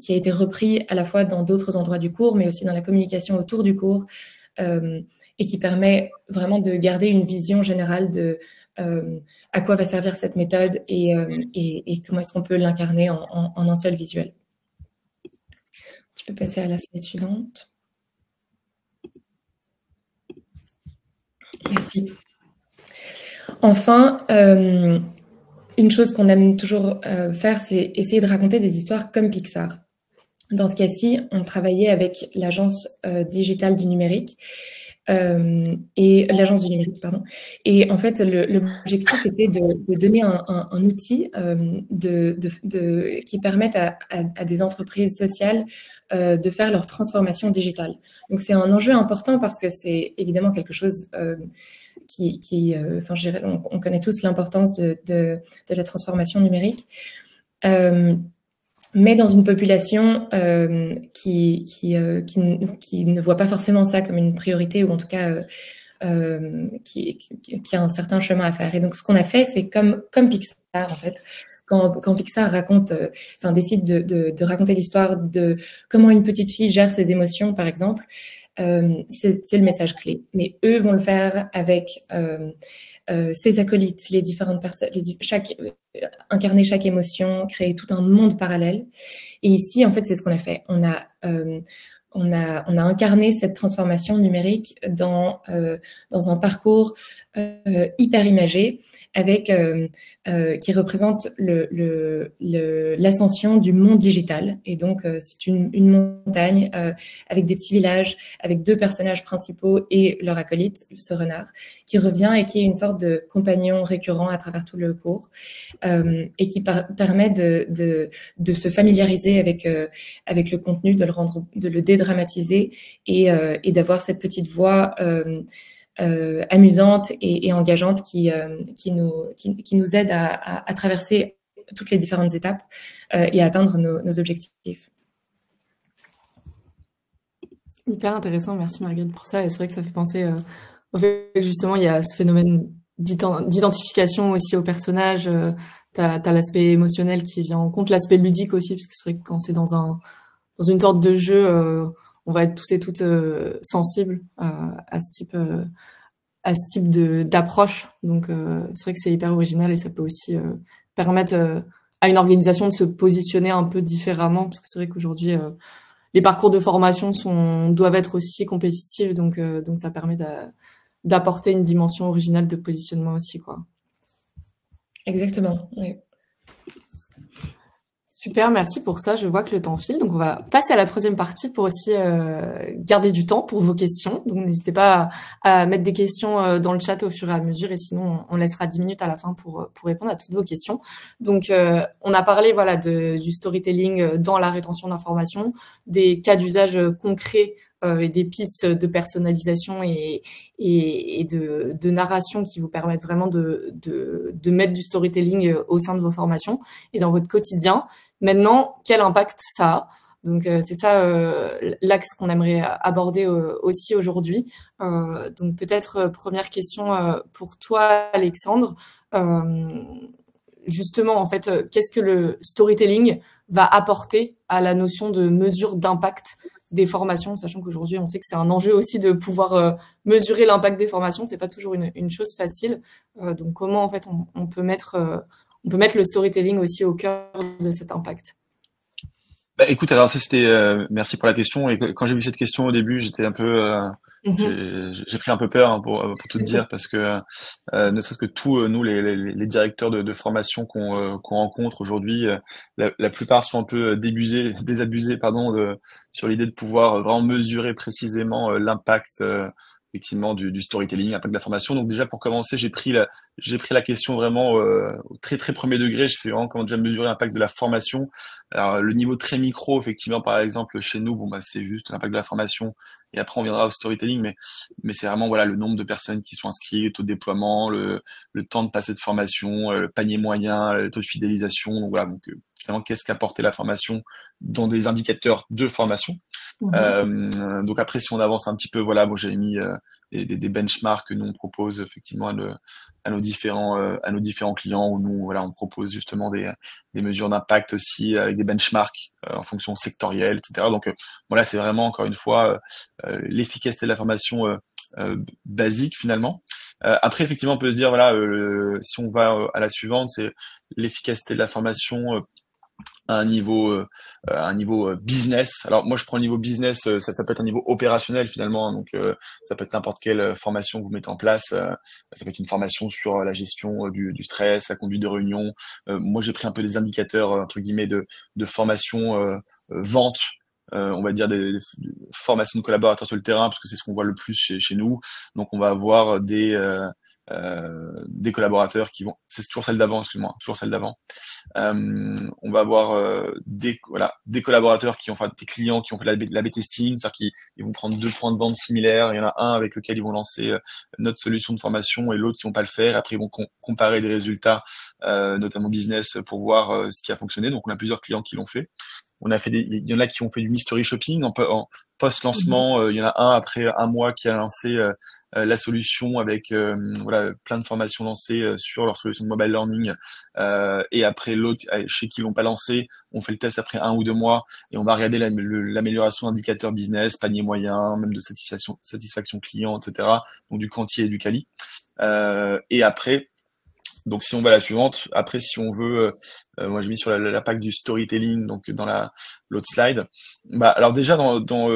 a été repris à la fois dans d'autres endroits du cours, mais aussi dans la communication autour du cours et qui permet vraiment de garder une vision générale de à quoi va servir cette méthode et comment est-ce qu'on peut l'incarner en un seul visuel. Tu peux passer à la slide suivante. Merci. Enfin, une chose qu'on aime toujours faire, c'est essayer de raconter des histoires comme Pixar. Dans ce cas-ci, on travaillait avec l'agence digitale du numérique et l'agence du numérique, pardon. Et en fait, l'objectif était de donner un outil qui permette à des entreprises sociales de faire leur transformation digitale. Donc, c'est un enjeu important parce que c'est évidemment quelque chose enfin, je dirais, on connaît tous l'importance de la transformation numérique. Mais dans une population qui ne voit pas forcément ça comme une priorité, ou en tout cas qui a un certain chemin à faire. Et donc, ce qu'on a fait, c'est comme Pixar, en fait. Quand Pixar décide de raconter l'histoire de comment une petite fille gère ses émotions, par exemple, c'est le message clé. Mais eux vont le faire avec ses acolytes, les différentes personnes, incarner chaque émotion, créer tout un monde parallèle. Et ici, en fait, c'est ce qu'on a fait. On a incarné cette transformation numérique dans un parcours hyper imagé, qui représente l'ascension du monde digital. Et donc, c'est une montagne avec des petits villages, avec 2 personnages principaux et leur acolyte, ce renard, qui revient et qui est une sorte de compagnon récurrent à travers tout le cours et qui permet de se familiariser avec le contenu, de le dédramatiser et d'avoir cette petite voix amusante et engageante qui nous aide à traverser toutes les différentes étapes et à atteindre nos objectifs. Hyper intéressant, merci Marguerite pour ça. Et c'est vrai que ça fait penser au fait que justement il y a ce phénomène d'identification aussi au personnage. T'as l'aspect émotionnel qui vient en compte, l'aspect ludique aussi, parce que c'est vrai que quand c'est dans une sorte de jeu, on va être tous et toutes sensibles à ce type d'approche. Donc c'est vrai que c'est hyper original et ça peut aussi permettre à une organisation de se positionner un peu différemment, parce que c'est vrai qu'aujourd'hui les parcours de formation doivent être aussi compétitifs, donc ça permet d'apporter une dimension originale de positionnement aussi, quoi. Exactement, oui. Super, merci pour ça. Je vois que le temps file, donc on va passer à la 3e partie pour aussi garder du temps pour vos questions. Donc n'hésitez pas à mettre des questions dans le chat au fur et à mesure, et sinon on laissera 10 minutes à la fin pour répondre à toutes vos questions. Donc on a parlé du storytelling dans la rétention d'informations, des cas d'usage concrets et des pistes de personnalisation et de narration qui vous permettent vraiment de mettre du storytelling au sein de vos formations et dans votre quotidien. Maintenant, quel impact ça a? Donc c'est ça l'axe qu'on aimerait aborder aussi aujourd'hui. Donc peut-être première question pour toi, Alexandre. Justement, en fait, qu'est-ce que le storytelling va apporter à la notion de mesure d'impact des formations, sachant qu'aujourd'hui, on sait que c'est un enjeu aussi de pouvoir mesurer l'impact des formations. C'est pas toujours une chose facile. Donc comment, en fait, on peut mettre le storytelling aussi au cœur de cet impact? Bah, écoute, alors ça c'était merci pour la question. Et quand j'ai vu cette question au début, j'étais un peu j'ai pris un peu peur, hein, pour tout te dire, parce que ne serait-ce que tous nous les directeurs de formation qu'on rencontre aujourd'hui, la plupart sont un peu désabusés sur l'idée de pouvoir vraiment mesurer précisément l'impact effectivement du storytelling, impact de la formation. Donc déjà pour commencer, j'ai pris la question vraiment au très très premier degré. Je fais vraiment comment déjà mesurer l'impact de la formation. Alors le niveau très micro, effectivement, par exemple chez nous, bon bah c'est juste l'impact de la formation. Et après on viendra au storytelling, mais c'est vraiment voilà le nombre de personnes qui sont inscrites, le taux de déploiement, le temps de passer de formation, le panier moyen, le taux de fidélisation. Donc voilà, donc finalement qu'est-ce qu'a apporté la formation dans des indicateurs de formation. Donc après, si on avance un petit peu, voilà, bon, j'avais mis des benchmarks que nous on propose effectivement à nos différents clients, où nous voilà, on propose justement des mesures d'impact aussi avec des benchmarks en fonction sectorielle, etc. Donc voilà, c'est vraiment encore une fois l'efficacité de la formation basique finalement. Après, effectivement, on peut se dire voilà, si on va à la suivante, c'est l'efficacité de la formation à un niveau business. Alors moi je prends le niveau business, ça peut être un niveau opérationnel finalement, hein, donc ça peut être n'importe quelle formation que vous mettez en place. Ça peut être une formation sur la gestion du stress, la conduite de réunion. Moi j'ai pris un peu des indicateurs entre guillemets de formation vente. On va dire des formations de collaborateurs sur le terrain, parce que c'est ce qu'on voit le plus chez nous. Donc on va avoir des collaborateurs qui vont, c'est toujours celle d'avant, excuse-moi, toujours celle d'avant. On va avoir des collaborateurs qui ont, enfin des clients qui ont fait l'A/B testing, c'est-à-dire qu'ils vont prendre 2 points de vente similaires. Il y en a un avec lequel ils vont lancer notre solution de formation et l'autre qui vont pas le faire. Après, ils vont comparer les résultats, notamment business, pour voir ce qui a fonctionné. Donc, on a plusieurs clients qui l'ont fait. Il y en a qui ont fait du mystery shopping en post-lancement. Il y en a un après un mois qui a lancé la solution avec voilà plein de formations lancées sur leur solution de mobile learning. Et après l'autre chez qui l'ont pas lancé, on fait le test après 1 ou 2 mois et on va regarder l'amélioration d'indicateurs business, panier moyen, même de satisfaction client, etc. Donc du quanti et du quali. Et après, donc si on va à la suivante, après si on veut, moi j'ai mis sur l'impact du storytelling, donc dans l'autre slide. Bah alors déjà dans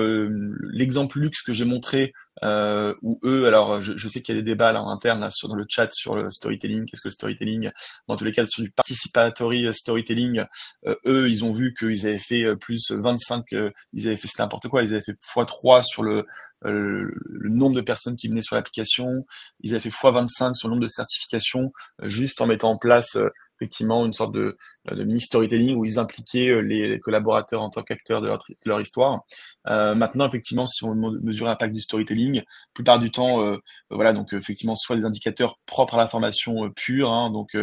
l'exemple luxe que j'ai montré, où eux, alors je sais qu'il y a des débats là en interne là, dans le chat sur le storytelling, qu'est-ce que le storytelling? Dans tous les cas sur du participatory storytelling, eux ils ont vu qu'ils avaient fait plus 25, ils avaient fait c'était n'importe quoi, ils avaient fait x3 sur le nombre de personnes qui venaient sur l'application, ils avaient fait x25 sur le nombre de certifications, juste en mettant en place effectivement une sorte de mini storytelling où ils impliquaient les collaborateurs en tant qu'acteurs de leur histoire. Maintenant, effectivement, si on mesure l'impact du storytelling, la plupart du temps, voilà, donc effectivement, soit des indicateurs propres à la formation pure, hein, donc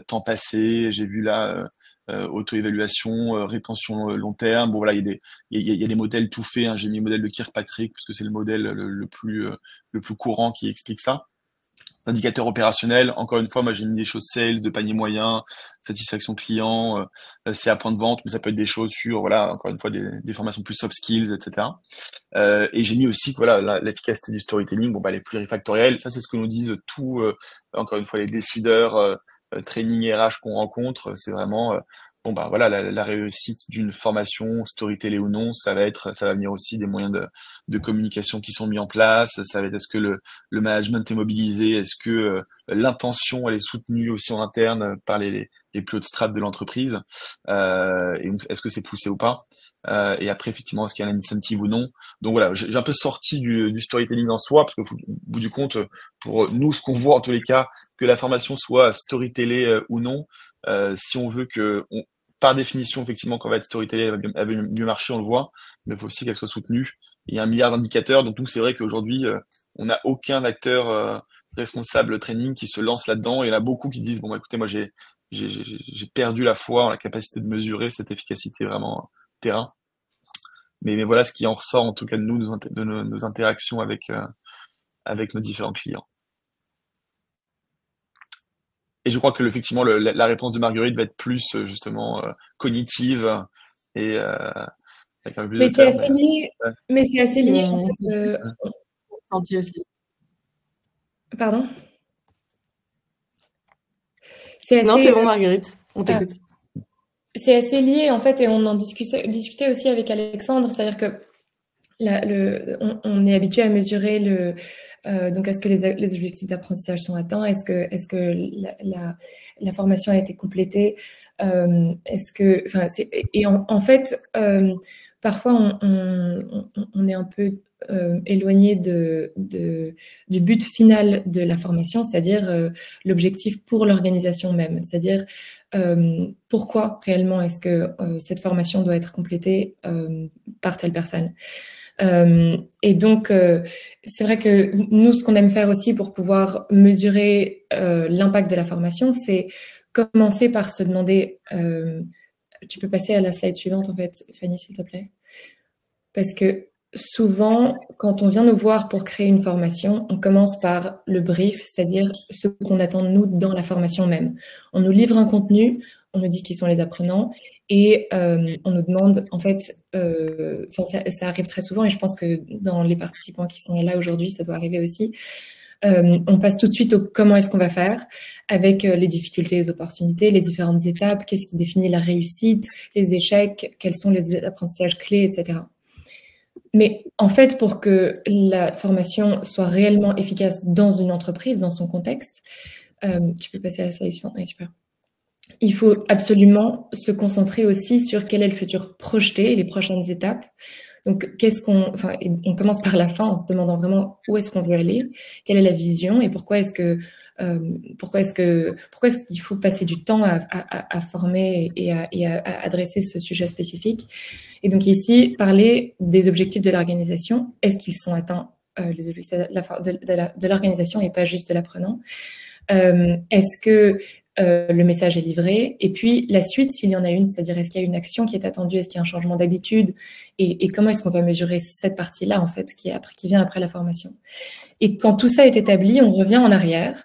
temps passé, j'ai vu là auto-évaluation, rétention long terme. Bon voilà, il y a des modèles tout faits. Hein. J'ai mis le modèle de Kirkpatrick parce que c'est le modèle le plus courant qui explique ça. Indicateur opérationnel, encore une fois, moi j'ai mis des choses sales, de panier moyen, satisfaction client, c'est à point de vente, mais ça peut être des choses sur, voilà, encore une fois, des formations plus soft skills, etc. Et j'ai mis aussi que voilà, l'efficacité du storytelling, bon bah elle est plurifactorielle, ça c'est ce que nous disent tous, encore une fois, les décideurs, training RH qu'on rencontre, c'est vraiment bon bah voilà la réussite d'une formation, storytelling ou non, ça va venir aussi des moyens de communication qui sont mis en place, ça va être est-ce que le management est mobilisé, est-ce que l'intention elle est soutenue aussi en interne par les plus hautes strates de l'entreprise, et est-ce que c'est poussé ou pas, et après effectivement est-ce qu'il y a un incentive ou non. Donc voilà, j'ai un peu sorti du storytelling en soi parce qu'au bout du compte, pour nous ce qu'on voit en tous les cas, que la formation soit storytellée ou non, si on veut par définition, effectivement, quand on va être storytellée, elle va mieux marcher, on le voit, mais il faut aussi qu'elle soit soutenue. Il y a 1 milliard d'indicateurs, donc nous, c'est vrai qu'aujourd'hui, on n'a aucun acteur responsable training qui se lance là-dedans, et il y en a beaucoup qui disent, bon, bah, écoutez, moi, j'ai perdu la foi en la capacité de mesurer cette efficacité vraiment terrain. Mais voilà ce qui en ressort, en tout cas, de nous, de nos interactions avec nos différents clients. Et je crois que effectivement la réponse de Marguerite va être plus justement cognitive et avec un peu plus Mais de c'est termes. assez lié. Ouais. Mais c'est assez lié. En Mon fait, ressenti aussi. pardon. C'est Non, assez. c'est bon, Marguerite, on Ah, t'écoute. c'est assez lié en fait, et on en discutait aussi avec Alexandre, c'est-à-dire que on est habitué à mesurer donc est-ce que les objectifs d'apprentissage sont atteints, est-ce que la formation a été complétée, est-ce que, enfin, et en fait, parfois on est un peu éloigné du but final de la formation, c'est-à-dire l'objectif pour l'organisation même, c'est-à-dire pourquoi réellement est-ce que cette formation doit être complétée par telle personne. Et donc, c'est vrai que nous, ce qu'on aime faire aussi pour pouvoir mesurer l'impact de la formation, c'est commencer par se demander, tu peux passer à la slide suivante en fait, Fanny, s'il te plaît. Parce que souvent, quand on vient nous voir pour créer une formation, on commence par le brief, c'est-à-dire ce qu'on attend de nous dans la formation même. On nous livre un contenu, on nous dit qui sont les apprenants et on nous demande, en fait, ça arrive très souvent et je pense que dans les participants qui sont là aujourd'hui, ça doit arriver aussi. On passe tout de suite au comment est-ce qu'on va faire avec les difficultés, les opportunités, les différentes étapes, qu'est-ce qui définit la réussite, les échecs, quels sont les apprentissages clés, etc. Mais en fait, pour que la formation soit réellement efficace dans une entreprise, dans son contexte, tu peux passer à la slide suivante, oui, super. Il faut absolument se concentrer aussi sur quel est le futur projeté, les prochaines étapes. Donc, on commence par la fin en se demandant vraiment où est-ce qu'on veut aller, quelle est la vision et pourquoi est-ce qu'il faut passer du temps à former et à adresser ce sujet spécifique. Et donc ici, parler des objectifs de l'organisation. Est-ce qu'ils sont atteints, les objectifs de l'organisation et pas juste de l'apprenant? Est-ce que le message est livré? Et puis la suite, s'il y en a une, c'est-à-dire est-ce qu'il y a une action qui est attendue? Est-ce qu'il y a un changement d'habitude? Et comment est-ce qu'on va mesurer cette partie-là, en fait, qui vient après la formation? Et quand tout ça est établi, on revient en arrière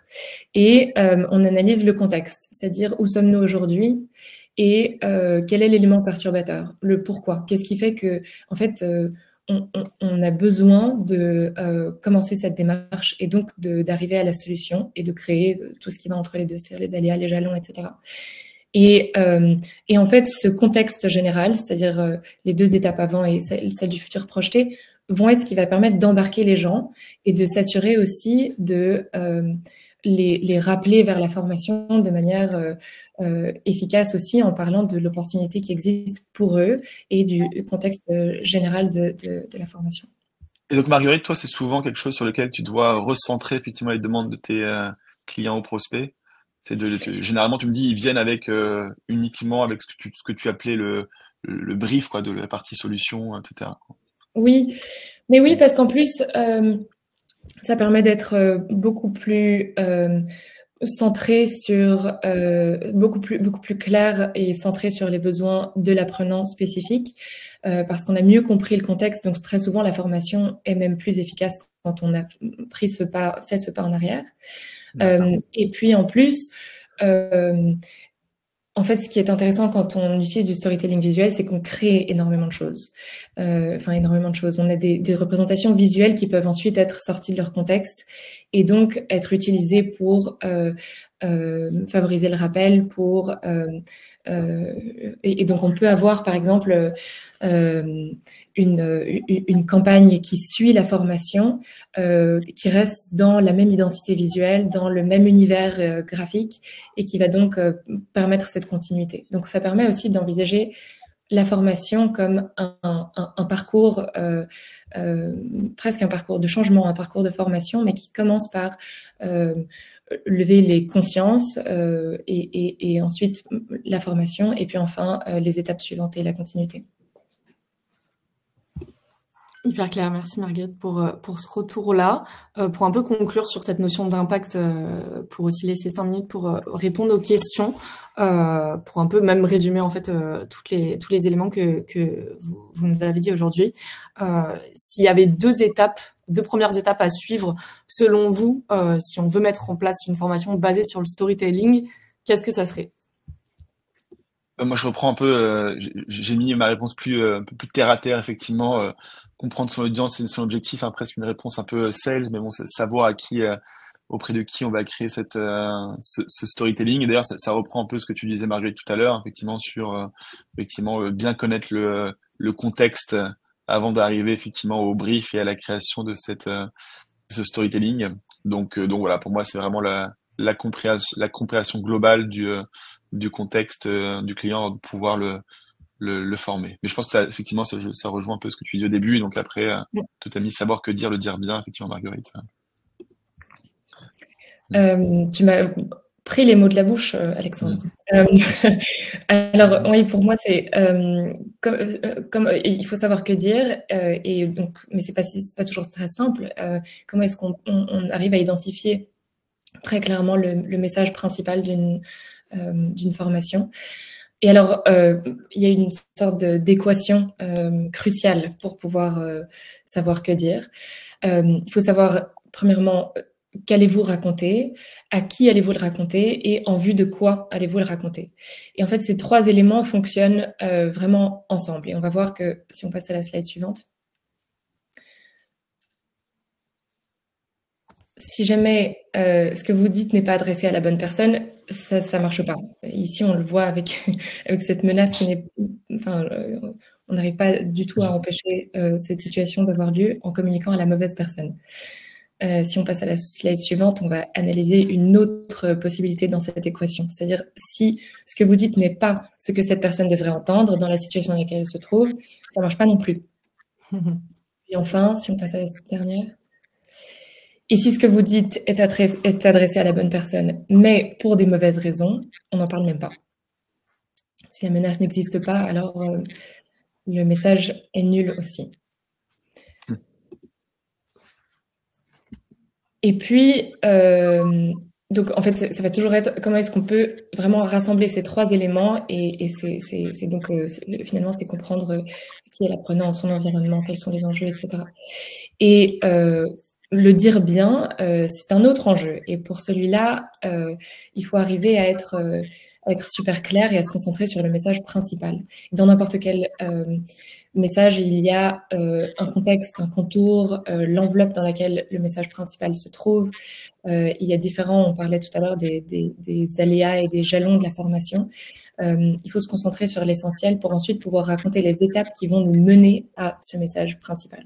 et on analyse le contexte, c'est-à-dire où sommes-nous aujourd'hui et quel est l'élément perturbateur, le pourquoi. Qu'est-ce qui fait que, en fait, on a besoin de commencer cette démarche et donc d'arriver à la solution et de créer tout ce qui va entre les deux, c'est-à-dire les aléas, les jalons, etc. Et en fait, ce contexte général, c'est-à-dire les deux étapes avant et celle du futur projeté, vont être ce qui va permettre d'embarquer les gens et de s'assurer aussi de les rappeler vers la formation de manière efficace aussi en parlant de l'opportunité qui existe pour eux et du contexte général de la formation. Et donc, Marguerite, toi, c'est souvent quelque chose sur lequel tu dois recentrer effectivement les demandes de tes clients ou prospects. Généralement, tu me dis, ils viennent avec uniquement avec ce que tu appelais le brief, quoi, de la partie solution, etc. Oui, mais oui, parce qu'en plus, ça permet d'être beaucoup plus centré sur beaucoup plus clair et centré sur les besoins de l'apprenant spécifique parce qu'on a mieux compris le contexte. Donc très souvent la formation est même plus efficace quand on a fait ce pas en arrière. Et puis en plus, en fait, ce qui est intéressant quand on utilise du storytelling visuel, c'est qu'on crée énormément de choses. Énormément de choses. On a des représentations visuelles qui peuvent ensuite être sorties de leur contexte et donc être utilisées pour favoriser le rappel, et donc on peut avoir par exemple une campagne qui suit la formation, qui reste dans la même identité visuelle, dans le même univers graphique et qui va donc permettre cette continuité. Donc ça permet aussi d'envisager la formation comme un parcours, presque un parcours de changement, un parcours de formation, mais qui commence par lever les consciences et ensuite la formation et puis enfin les étapes suivantes et la continuité. Hyper clair, merci Marguerite pour ce retour-là. Pour un peu conclure sur cette notion d'impact, pour aussi laisser 5 minutes pour répondre aux questions, pour un peu même résumer en fait tous les éléments que vous nous avez dit aujourd'hui. S'il y avait deux premières étapes à suivre selon vous, si on veut mettre en place une formation basée sur le storytelling, qu'est-ce que ça serait? Moi, je reprends un peu, j'ai mis ma réponse un peu plus terre à terre, effectivement, comprendre son audience et son objectif, hein, presque une réponse un peu sales, mais bon, savoir auprès de qui on va créer ce storytelling. Et d'ailleurs, ça reprend un peu ce que tu disais, Marguerite, tout à l'heure, effectivement, sur bien connaître le contexte avant d'arriver effectivement au brief et à la création de ce storytelling. Donc voilà, pour moi, c'est vraiment la compréhension globale du contexte du client, de pouvoir le former. Mais je pense que ça, effectivement, ça rejoint un peu ce que tu dis au début. Et donc après, tout à mis savoir que dire, le dire bien, effectivement, Marguerite. Tu m'as pris les mots de la bouche, Alexandre. Alors oui, pour moi, c'est comme il faut savoir que dire, et donc, mais c'est pas toujours très simple. Comment est-ce qu'on arrive à identifier très clairement le message principal d'une formation? Et alors, il y a une sorte d'équation cruciale pour pouvoir savoir que dire. Il faut savoir, premièrement, qu'allez-vous raconter, à qui allez-vous le raconter et en vue de quoi allez-vous le raconter. Et en fait, ces trois éléments fonctionnent vraiment ensemble. Et on va voir que, si on passe à la slide suivante, si jamais ce que vous dites n'est pas adressé à la bonne personne, ça marche pas. Ici, on le voit avec cette menace qui n'est... Enfin, on n'arrive pas du tout à empêcher cette situation d'avoir lieu en communiquant à la mauvaise personne. Si on passe à la slide suivante, on va analyser une autre possibilité dans cette équation. C'est-à-dire, si ce que vous dites n'est pas ce que cette personne devrait entendre dans la situation dans laquelle elle se trouve, ça marche pas non plus. Et enfin, si on passe à la dernière... Et si ce que vous dites est adressé à la bonne personne, mais pour des mauvaises raisons, on n'en parle même pas. Si la menace n'existe pas, alors le message est nul aussi. Et puis, donc en fait, ça va toujours être comment est-ce qu'on peut vraiment rassembler ces trois éléments et c'est donc finalement, c'est comprendre qui est l'apprenant, son environnement, quels sont les enjeux, etc. Et le dire bien, c'est un autre enjeu. Et pour celui-là, il faut arriver à être super clair et à se concentrer sur le message principal. Dans n'importe quel message, il y a un contexte, un contour, l'enveloppe dans laquelle le message principal se trouve. Il y a différents, on parlait tout à l'heure des aléas et des jalons de la formation. Il faut se concentrer sur l'essentiel pour ensuite pouvoir raconter les étapes qui vont nous mener à ce message principal.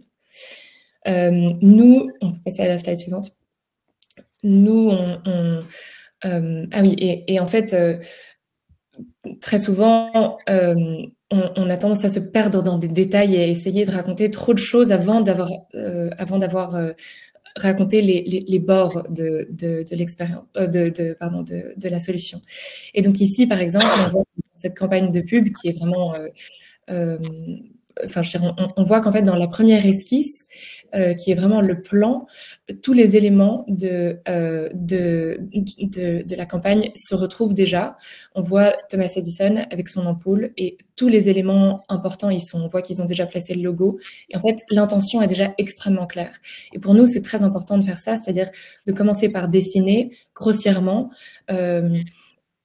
Nous, on peut passer à la slide suivante. Nous, ah oui, et en fait, très souvent, on a tendance à se perdre dans des détails et à essayer de raconter trop de choses avant d'avoir raconté les bords de l'expérience, de la solution. Et donc ici, par exemple, on voit cette campagne de pub qui est vraiment... Enfin, je dirais, on voit qu'en fait, dans la première esquisse, qui est vraiment le plan, tous les éléments de la campagne se retrouvent déjà. On voit Thomas Edison avec son ampoule et tous les éléments importants y sont. On voit qu'ils ont déjà placé le logo. Et en fait, l'intention est déjà extrêmement claire. Et pour nous, c'est très important de faire ça, c'est-à-dire de commencer par dessiner grossièrement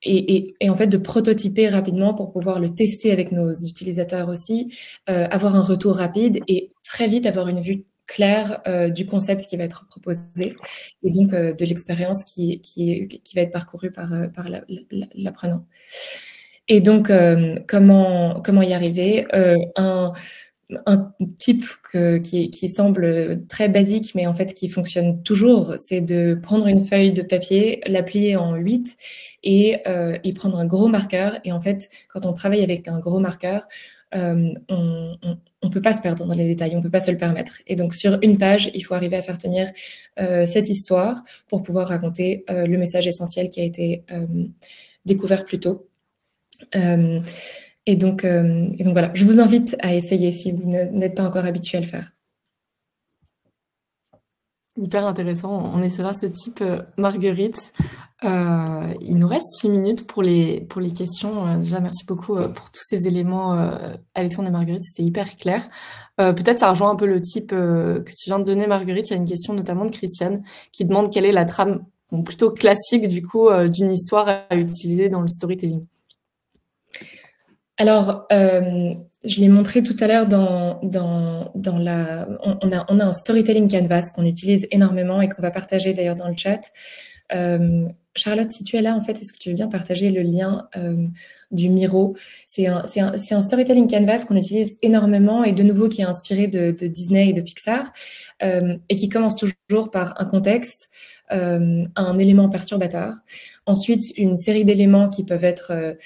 et en fait de prototyper rapidement pour pouvoir le tester avec nos utilisateurs aussi, avoir un retour rapide et très vite avoir une vue claire du concept qui va être proposé et donc de l'expérience qui va être parcourue par l'apprenant. Et donc, comment y arriver? Un type qui semble très basique, mais en fait qui fonctionne toujours, c'est de prendre une feuille de papier, la plier en 8 et y prendre un gros marqueur. Et en fait, quand on travaille avec un gros marqueur, on peut pas se perdre dans les détails, on peut pas se le permettre. Et donc, sur une page, il faut arriver à faire tenir cette histoire pour pouvoir raconter le message essentiel qui a été découvert plus tôt. Et donc voilà, je vous invite à essayer si vous n'êtes pas encore habitué à le faire. Hyper intéressant, on essaiera ce type Marguerite. Il nous reste 6 minutes pour les questions. Déjà, merci beaucoup pour tous ces éléments, Alexandre et Marguerite, c'était hyper clair. Peut-être ça rejoint un peu le type que tu viens de donner, Marguerite. Il y a une question notamment de Christiane qui demande quelle est la trame, plutôt classique du coup, d'une histoire à utiliser dans le storytelling. Alors, je l'ai montré tout à l'heure on a un storytelling canvas qu'on utilise énormément et qu'on va partager d'ailleurs dans le chat. Charlotte, si tu es là, en fait, est-ce que tu veux bien partager le lien du Miro? C'est un storytelling canvas qu'on utilise énormément et de nouveau qui est inspiré de Disney et de Pixar et qui commence toujours par un contexte, un élément perturbateur. Ensuite, une série d'éléments qui peuvent être,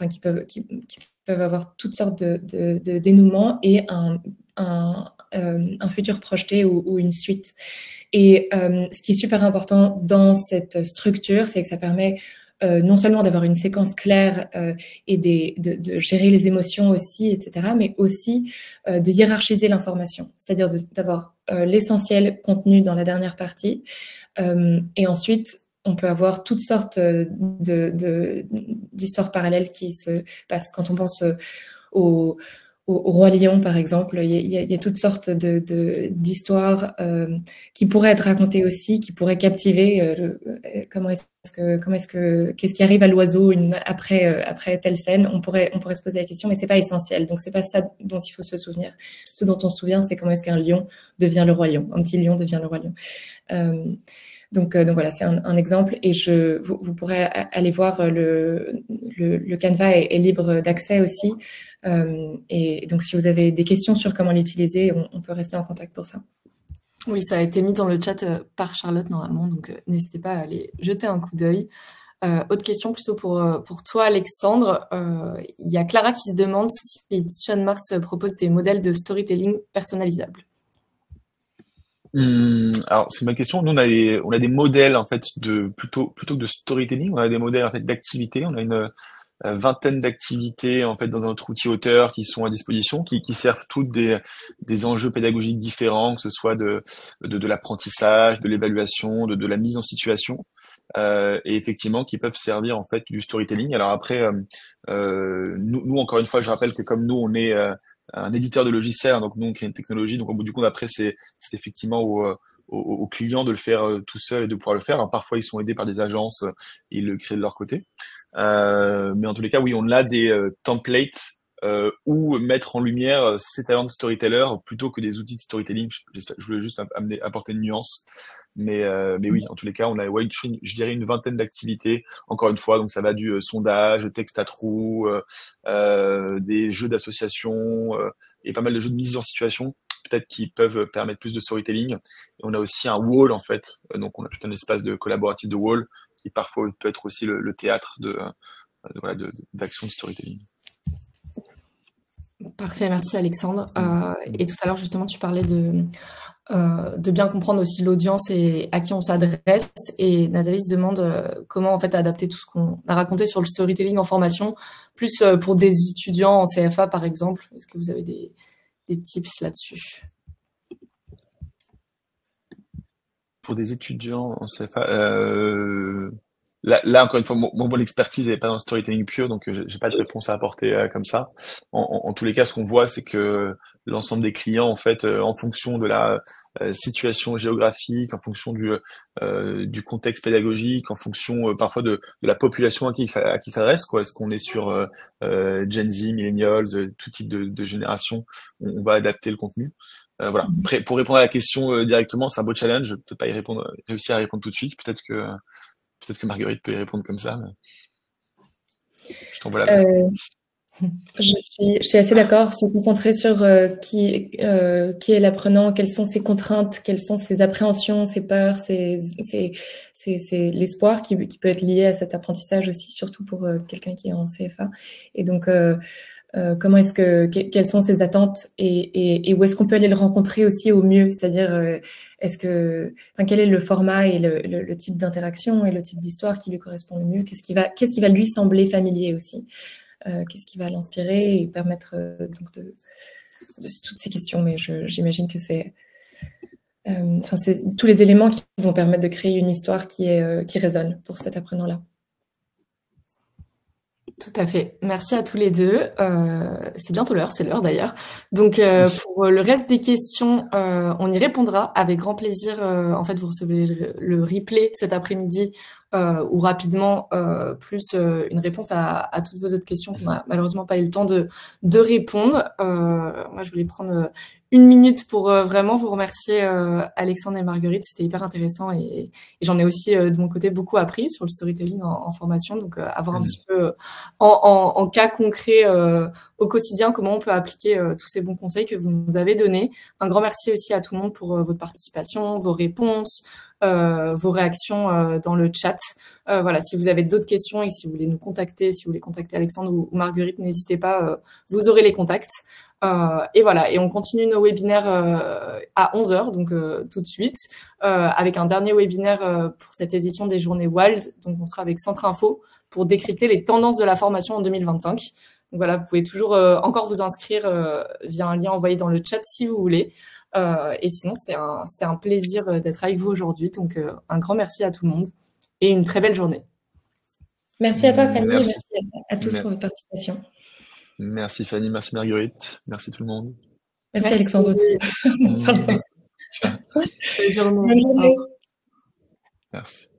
qui peuvent avoir toutes sortes de dénouements et un futur projeté ou une suite. Et ce qui est super important dans cette structure, c'est que ça permet non seulement d'avoir une séquence claire et de gérer les émotions aussi, etc., mais aussi de hiérarchiser l'information, c'est-à-dire d'avoir l'essentiel contenu dans la dernière partie. Et ensuite, on peut avoir toutes sortes d'histoires parallèles qui se passent. Quand on pense au Roi Lion, par exemple, il y a toutes sortes d'histoires qui pourraient être racontées aussi, qui pourraient captiver. Qu'est-ce qui arrive à l'oiseau après telle scène? On pourrait se poser la question, mais c'est pas essentiel. Donc c'est pas ça dont il faut se souvenir. Ce dont on se souvient, c'est comment est-ce qu'un lion devient le Roi Lion. Un petit lion devient le Roi Lion. Donc voilà, c'est un exemple. Et vous pourrez aller voir le Canva est libre d'accès aussi. Et donc, si vous avez des questions sur comment l'utiliser, on peut rester en contact pour ça. Oui, ça a été mis dans le chat par Charlotte normalement, donc n'hésitez pas à aller jeter un coup d'œil. Autre question plutôt pour toi, Alexandre. Il y a Clara qui se demande si Teach on Mars propose des modèles de storytelling personnalisables. Alors c'est une bonne question. Nous on a des modèles en fait plutôt que de storytelling, on a des modèles en fait d'activité. On a une vingtaine d'activités en fait dans notre outil auteur qui sont à disposition, qui servent toutes des enjeux pédagogiques différents, que ce soit de l'apprentissage, de l'évaluation, de la mise en situation, et effectivement qui peuvent servir en fait du storytelling. Alors après, nous encore une fois, je rappelle que comme nous on est un éditeur de logiciels, donc nous on crée une technologie, donc au bout du compte après c'est effectivement aux clients de le faire tout seul et de pouvoir le faire. Alors, parfois ils sont aidés par des agences, et ils le créent de leur côté. Mais en tous les cas, oui, on a des templates où mettre en lumière ces talents de storyteller plutôt que des outils de storytelling. Je voulais juste apporter une nuance. Mais oui, en tous les cas, on a je dirais une vingtaine d'activités. Encore une fois, donc ça va du sondage, texte à trous, des jeux d'association et pas mal de jeux de mise en situation peut-être qui peuvent permettre plus de storytelling. Et on a aussi un wall en fait. Donc on a tout un espace de collaboratif de wall qui parfois peut être aussi le théâtre d'action de storytelling. Parfait, merci Alexandre. Et tout à l'heure, justement, tu parlais de bien comprendre aussi l'audience et à qui on s'adresse. Et Nathalie se demande comment en fait adapter tout ce qu'on a raconté sur le storytelling en formation, plus pour des étudiants en CFA par exemple. Est-ce que vous avez des tips là-dessus? Pour des étudiants en CFA, là encore une fois, mon expertise n'est pas dans le storytelling pur, donc j'ai pas de réponse à apporter comme ça. En tous les cas, ce qu'on voit, c'est que l'ensemble des clients, en fait, en fonction de la situation géographique, en fonction du contexte pédagogique, en fonction parfois de la population à qui s'adresse, quoi. Est-ce qu'on est sur Gen Z, Millennials, tout type de génération, on va adapter le contenu. Voilà. Après, pour répondre à la question directement, c'est un beau challenge. Je peux pas réussir à y répondre tout de suite. Peut-être que Marguerite peut y répondre comme ça. Mais je t'envoie la main. Je suis assez d'accord. Se concentrer sur qui est l'apprenant, quelles sont ses contraintes, quelles sont ses appréhensions, ses peurs, c'est l'espoir qui peut être lié à cet apprentissage aussi, surtout pour quelqu'un qui est en CFA. Et donc, comment quelles sont ses attentes et où est-ce qu'on peut aller le rencontrer aussi au mieux, c'est-à-dire quel est le format et le type d'interaction et le type d'histoire qui lui correspond le mieux, qu'est-ce qui va lui sembler familier aussi, qu'est-ce qui va l'inspirer et permettre donc de toutes ces questions. Mais j'imagine que c'est tous les éléments qui vont permettre de créer une histoire qui résonne pour cet apprenant-là. Tout à fait. Merci à tous les deux. C'est bientôt l'heure, c'est l'heure d'ailleurs. Donc pour le reste des questions, on y répondra avec grand plaisir. En fait, vous recevez le replay cet après-midi ou rapidement, plus une réponse à toutes vos autres questions qu'on n'a malheureusement pas eu le temps de répondre. Moi, je voulais prendre une minute pour vraiment vous remercier, Alexandre et Marguerite. C'était hyper intéressant et j'en ai aussi de mon côté beaucoup appris sur le storytelling en formation. Donc avoir un petit peu en cas concret au quotidien comment on peut appliquer tous ces bons conseils que vous nous avez donnés. Un grand merci aussi à tout le monde pour votre participation, vos réponses, vos réactions dans le chat. Voilà, si vous avez d'autres questions et si vous voulez nous contacter, si vous voulez contacter Alexandre ou Marguerite, n'hésitez pas, vous aurez les contacts. Et voilà, et on continue nos webinaires à 11h, donc tout de suite, avec un dernier webinaire pour cette édition des Journées Wild. Donc on sera avec Centre Info pour décrypter les tendances de la formation en 2025. Donc voilà, vous pouvez toujours encore vous inscrire via un lien envoyé dans le chat si vous voulez. Et sinon, c'était un plaisir d'être avec vous aujourd'hui. Donc un grand merci à tout le monde et une très belle journée. Merci à toi, Fanny, et merci à tous pour votre participation. Merci Fanny, merci Marguerite, merci tout le monde. Merci Alexandre aussi. Bonne journée. Bonne journée. Merci.